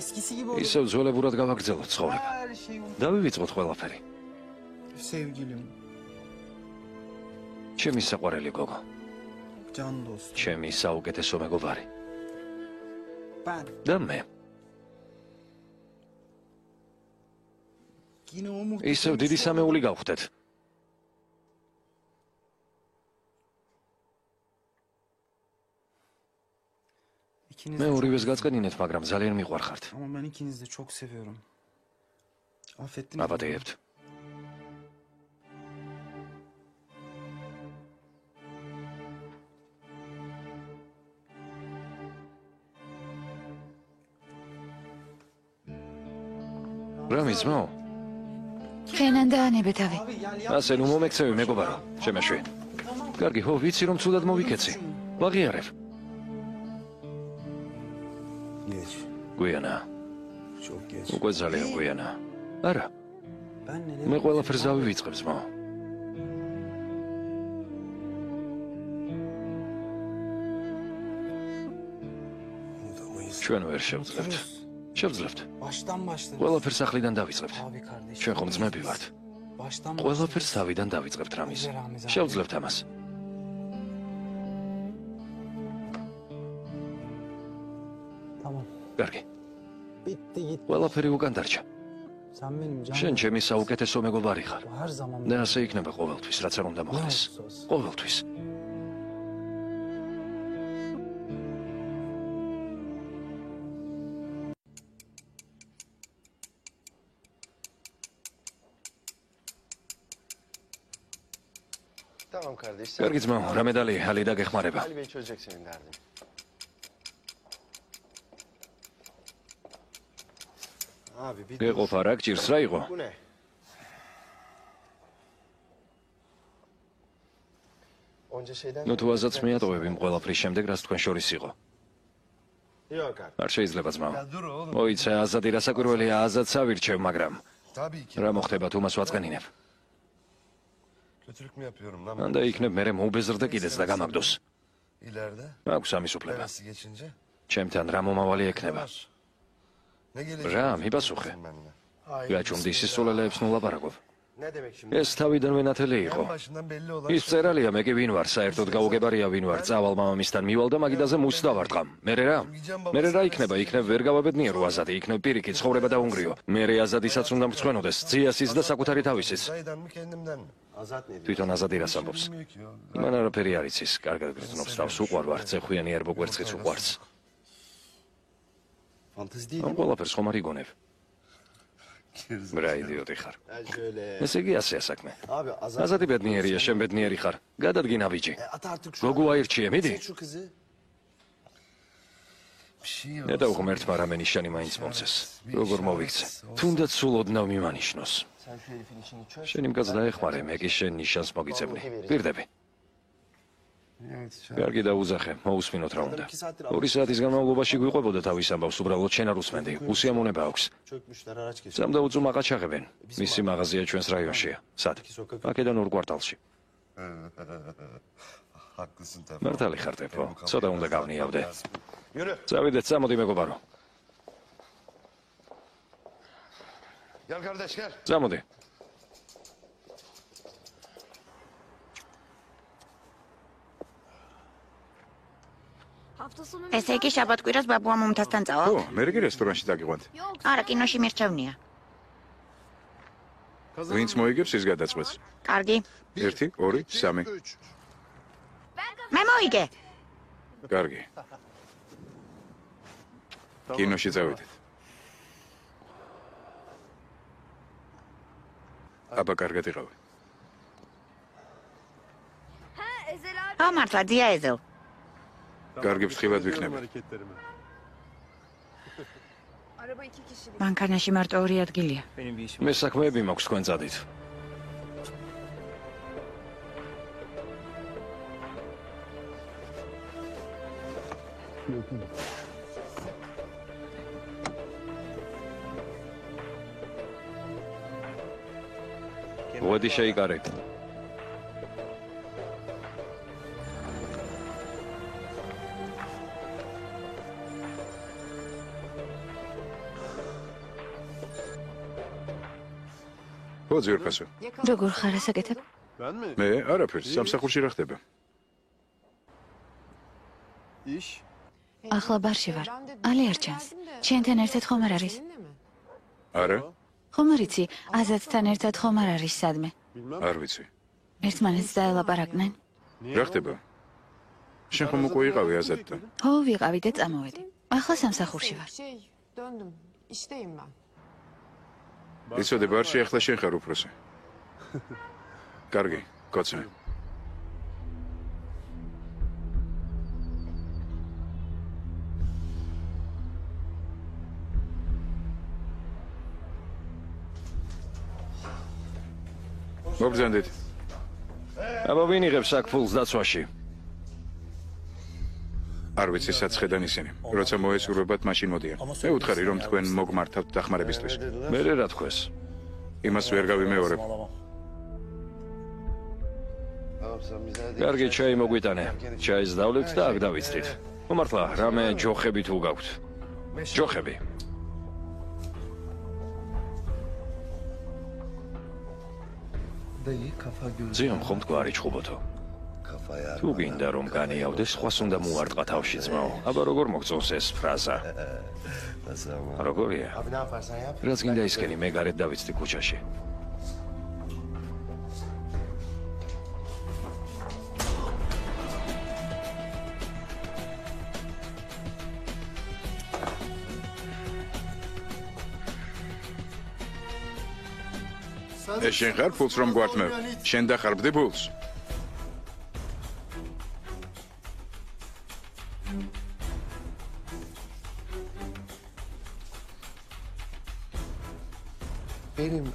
eskisi gibi olur. ისევ ძველებურად გავაგრძელოთ ცხოვრება. Her şey unut. დავივიწყოთ ყველაფერი. Sevgilim, ჩემი საყვარელი გოგო, can dostum. ჩემი საუკეთესო მეგობარი. Ben და მე yine o ისევ დიდი სამეული გავხდეთ. İkiniz მე de çok- ორივეს გაწყენინეთ, მაგრამ ძალიან მიყვარხართ. Ama ben ikinizi de çok seviyorum. Affettiniz mi? აპატიებთ. რა მიზმო? ქენან დაანებეთავი. ასე ნუ მომექცევი მეგობარო, შემეშვი. კარგი, ხო, ვიცი რომ ცუდად მოვიქეცი. ვაღიარებ. Geç. გვიანა. Çok geç. უკვე ძალიან გვიანა. არა, Ben neler მე ყველაფერს დავივიწყებ ძმო. Unutamayız. ჩვენ ვერ შევძლებთ. შევძლებთ. Baştan başlarız. ყველაფერს ახლიდან დავიწყებთ. Abi kardeşim. ჩვენ ხომ ძმები ვართ. Baştan ყველაფერს თავიდან დავიწყებთ რამის. შევძლებთ ამას. Tamam. კარგი. Bitti gitti. ყველაფერი უკან დარჩა. Sen benim canım. შენ ჩემი საუკეთესო მეგობარი ხარ. Her zaman. და ასე იქნება ყოველთვის, რაც არ უნდა მოხდეს. ყოველთვის. Tamam kardeş. Sen კარგი ძმაო, რა მედალი, ალი და გეხმარება. Ali Bey çözecek senin derdini. Abi bir გეყოფა რა გჭირს, რა იყო? Bu ne? Onca şeyden... ნუ თუ აზაც მიატოვებ იმ ყველაფრის შემდეგ, რაც თქვენ შორის იყო. Yok abi. არ შეიძლება ძმაო. Ya dur oğlum. მოიცა აზადი რასაკვირველია, აზადს ავირჩევ, მაგრამ Tabii ki. რა მოხდება თუ მას ვაწყენინებ? Kötülük mü yapıyorum lan? ან და იქნებ მერე მოუბეზრდე კიდეც და გამაგდოს. İleride აქვს ამის უფლება. neresi geçince? ჩემთან რა მომავალი ექნება? Ne gelecek? რა, მიბასუხე. გაჩუმდი სისულელეებს ნუ ლაპარაკობ. Ne demek şimdi? ეს თავიდანვე ნათელი იყო. En başından belli olan ის წერალია, მე კი ვინ ვარ, საერთოდ გაუგებარია ვინ ვარ, წავალ მამამისთან მივალ და მაგიდაზე მუს დავარტყამ. მერე რა? მერე რა იქნება? იქნებ ვერ გავაბედნიერო აზადი, იქნებ პირიქით ცხოვრება დაუნგრიო. მერე აზადისაც უნდა მწვენოდეს, ძიასის და საკუთარი თავისის. Dayıdan mı kendimden mi? Azat ne diyor? თვითონ აზადი რას ამბობს? Bilmiyor ki ya. იმან არაფერი არ იცის, კარგად გრძნობს თავს, უყვარ ვარ, წეხვიანი ერბო კვერცხიც უყვარს. Fantezi değil ამ mi? ყველაფერს ხომ არ იგონებ? რა იდიოტი ხარ. Ha şöyle. ესე იგი ასეა საქმე. Abi Azat... აზადი ბედნიერია, შენ ბედნიერი ხარ. გადადგინა ბიჭი. At artık şu... გოგო აირჩიე, მიდი. Çek şu kızı. Bir şey yok. ნეტა უღმერთმა რამე ნიშანი მაინც მომცეს. როგორ მოვიქცე? თუნდაც სულ ოდნავ მიმანიშნოს. Sen şu herifin işini çöz. შენ იმ კაცს დაეხმარე, მე კი შენ ნიშანს მოგიწებდი. პირდები. Evet. კარგი დაუზახე, მოусმინოთ რა უნდა. 2 საათის განმავლობაში გვიყვებოდა თავის ამბავს, უბრალოდ შენ არ უსმენდი. უსიამოვნება აქვს. Çökmüşler araç geçiyor. სამ და უწუმ აყაჩაღებენ. მისი მაღაზია ჩვენს რაიონშია. სად? აქედან 2 კვარტალში. Haklısın tabii. მართალი ხარ ტეფო. ცოტა უნდა გავნიავდე. Yürü. წავიდეთ, წამოდი მეგობარო. Gel kardeş gel. წამოდი. ესე იგი შაბათ-კვირას ბაბუა მომთასთან ო, წავალ? მე კი რესტორანში დაგიყვანთ. არა, კინოში მირჩევნია. ვინც მოიგებს ის გადაწყვეტს. კარგი. 1, 2, 3. მე მოიგე. კარგი. კინოში წავიდეთ. აბა კარგად იყავი. ა მართლა ძია ეზელ. კარგი ფრთხილად ვიქნები. Araba 2 kişilik. მანქანაში მარტო 2 ადგილია. მე საქმეები მაქვს თქვენ წადით. ვედი შეიკარე. ხო, ძვირფასო. როგორ ხარ ასაკეთებ? მე არაფერს, სამსახურში რა ხდება? ახლა ბარში ვარ. ალი არ ჩანს. ჩვენთან ერთად ხომ არ არის? არა, ხომ არ იცი, აზატთან ერთად ხომ არ არის სადმე? არ ვიცი. ერთმანეთს დაელაპარაკნენ. რა ხდება? შენ ხომ უკვე იყავი აზატთან? ხო, ვიყავი და წამოვედი. ახლა სამსახურში ვარ. Döndüm. İşteyim ben. იცოდე, ბარში ახლა შენ ხარ უფროსი. კარგი, კოცე. მოგზანდით. აბა ვინ იღებს აქ ფულს დაცვაში? არ ვიცი საცხედან ისინი. როცა მოესურვებათ, მაშინ მოდიან. მე უთხარი, რომ თქვენ მოგმართავთ დახმარებისთვის. მე რა თქვეს? იმას ვერ გავიმეორებ. კარგი, ჩაი მოგვიტანე. ჩაის დავლეთ და აქ დავიცდით. მომართლა, რამე ჯოხები თუ გაქვთ? ჯოხები. ძიამ ხომ თქვარი ჩხუბოთო. თუ გინდა რომ განიავდეს, სხვას უნდა მოარტყა თავში ძმაო. აბა როგორ მოგწონს ეს ფრაზა? როგორია? რაც გინდა ისქენი, მე გარეთ დავიცდი ქუჩაში. ეს შენ ხარ ფულს რომ გვართმევ? შენ დახარბდი ფულს?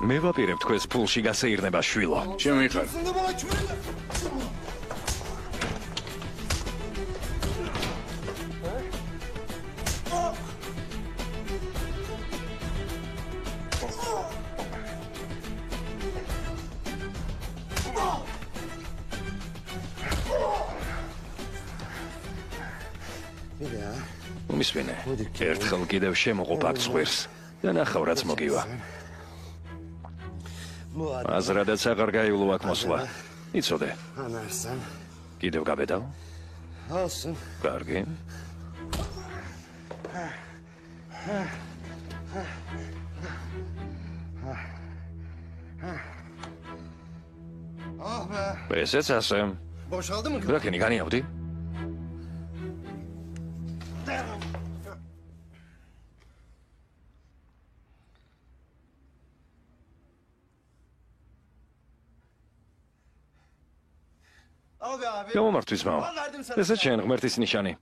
მე ვაპირებ თქვენს ფულში გასეირნება შვილო. შენ ვინ ხარ? უმისვენე, ერთხელ კიდევ შემოყობ აქ ცხვირს და ნახავ რაც მოგივა. აზრადაც აღარ გაივლო აქ მოსვლა. იცოდე. კიდევ გაბედავ? კარგი. ესეც ასე. რა ქენი განიავდი? გამომართვის მაო. ესეც შენ ღმერთის ნიშანი.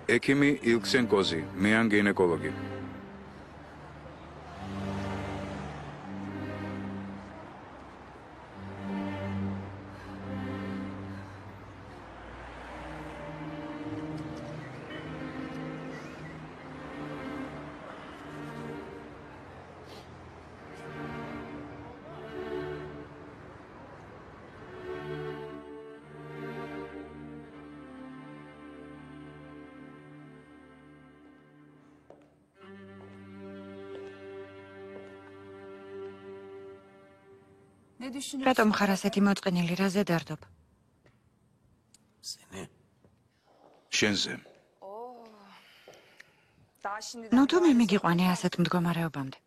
ექიმი ილქსენკოზი, მე ან გინეკოლოგი. რატომ ხარ ასეთი მოწყენილი, რაზე დარდობ? შენზე. ნუ თუ მე მიგიყვანე ასეთ მდგომარეობამდე.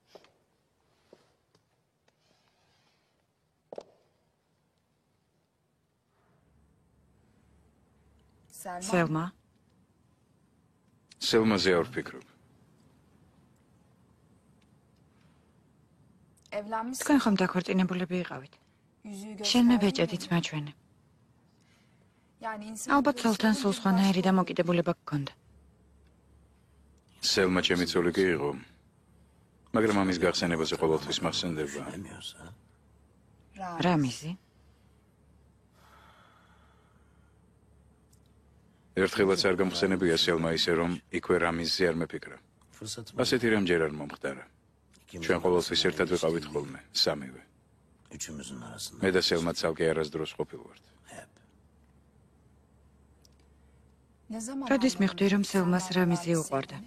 სელმა? სელმაზე არ ვფიქრობ. თქვენ ხომ დაქორწინებულები იყავით? შენ მე ბეჭედიც მაჩვენე. ალბათ სულთან სულ სხვანაირი დამოკიდებულება გქონდა. სელმა ჩემი ცოლი კი იყო. მაგრამ ამის გახსენებაზე ყოველთვის მახსენდება. რამიზი? ერთხელაც არ გამხსენებია სელმა ისე, რომ იქვე რამიზზე არ მეფიქრა. ასეთი რამ ჯერ არ მომხდარა. ჩვენ ყოველთვის ერთად ვიყავით ხოლმე, სამივე. მე და სელმა ცალკე არასდროს ყოფილვართ. როდის მიხვდი, რომ სელმას რამიზი უყვარდა?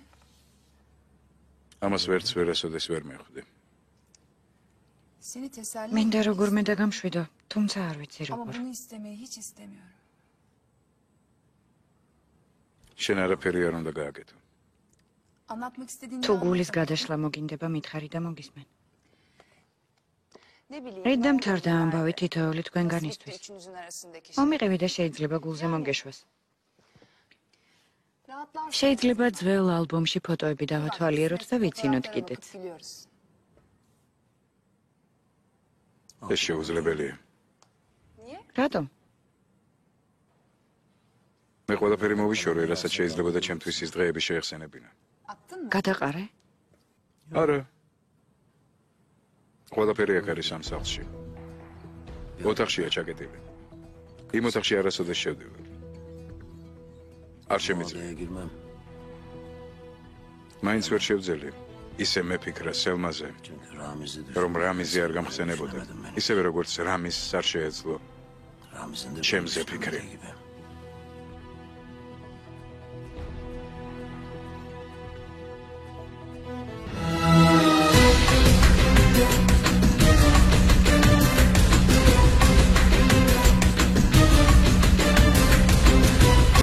ამას ვერასოდეს ვერ მივხვდი. მინდა როგორმე დაგამშვიდო, თუმცა არ ვიცი როგორ. შენ არაფერი არ უნდა გააკეთო. თუ გულის გადაშლა მოგინდება, მითხარი და მოგისმენ. რით დამთავრდა ამბავი თითოეული თქვენგანისთვის? მომიყევი და შეიძლება გულზე მოგეშვას. შეიძლება ძველ ალბომში ფოტოები დავათვალიეროთ და ვიცინოთ კიდეც. ეს შეუძლებელია. რატომ? მე ყველაფერი მოვიშორე, რასაც შეიძლებოდა ჩემთვის ის დღეები შეეხსენებინა. გადაყარე? არა. ყველაფერი აქ არის ამ სახლში. ოთახშია ჩაკეტილი. იმ ოთახში არასოდეს შევდივარ. არ შემიძლია. მაინც ვერ შევძელი. ისე მეფიქრა სელმაზე, რომ რამიზი არ გამხსენებოდა. ისევე როგორც რამიზს არ შეეძლო ჩემზე ფიქრი.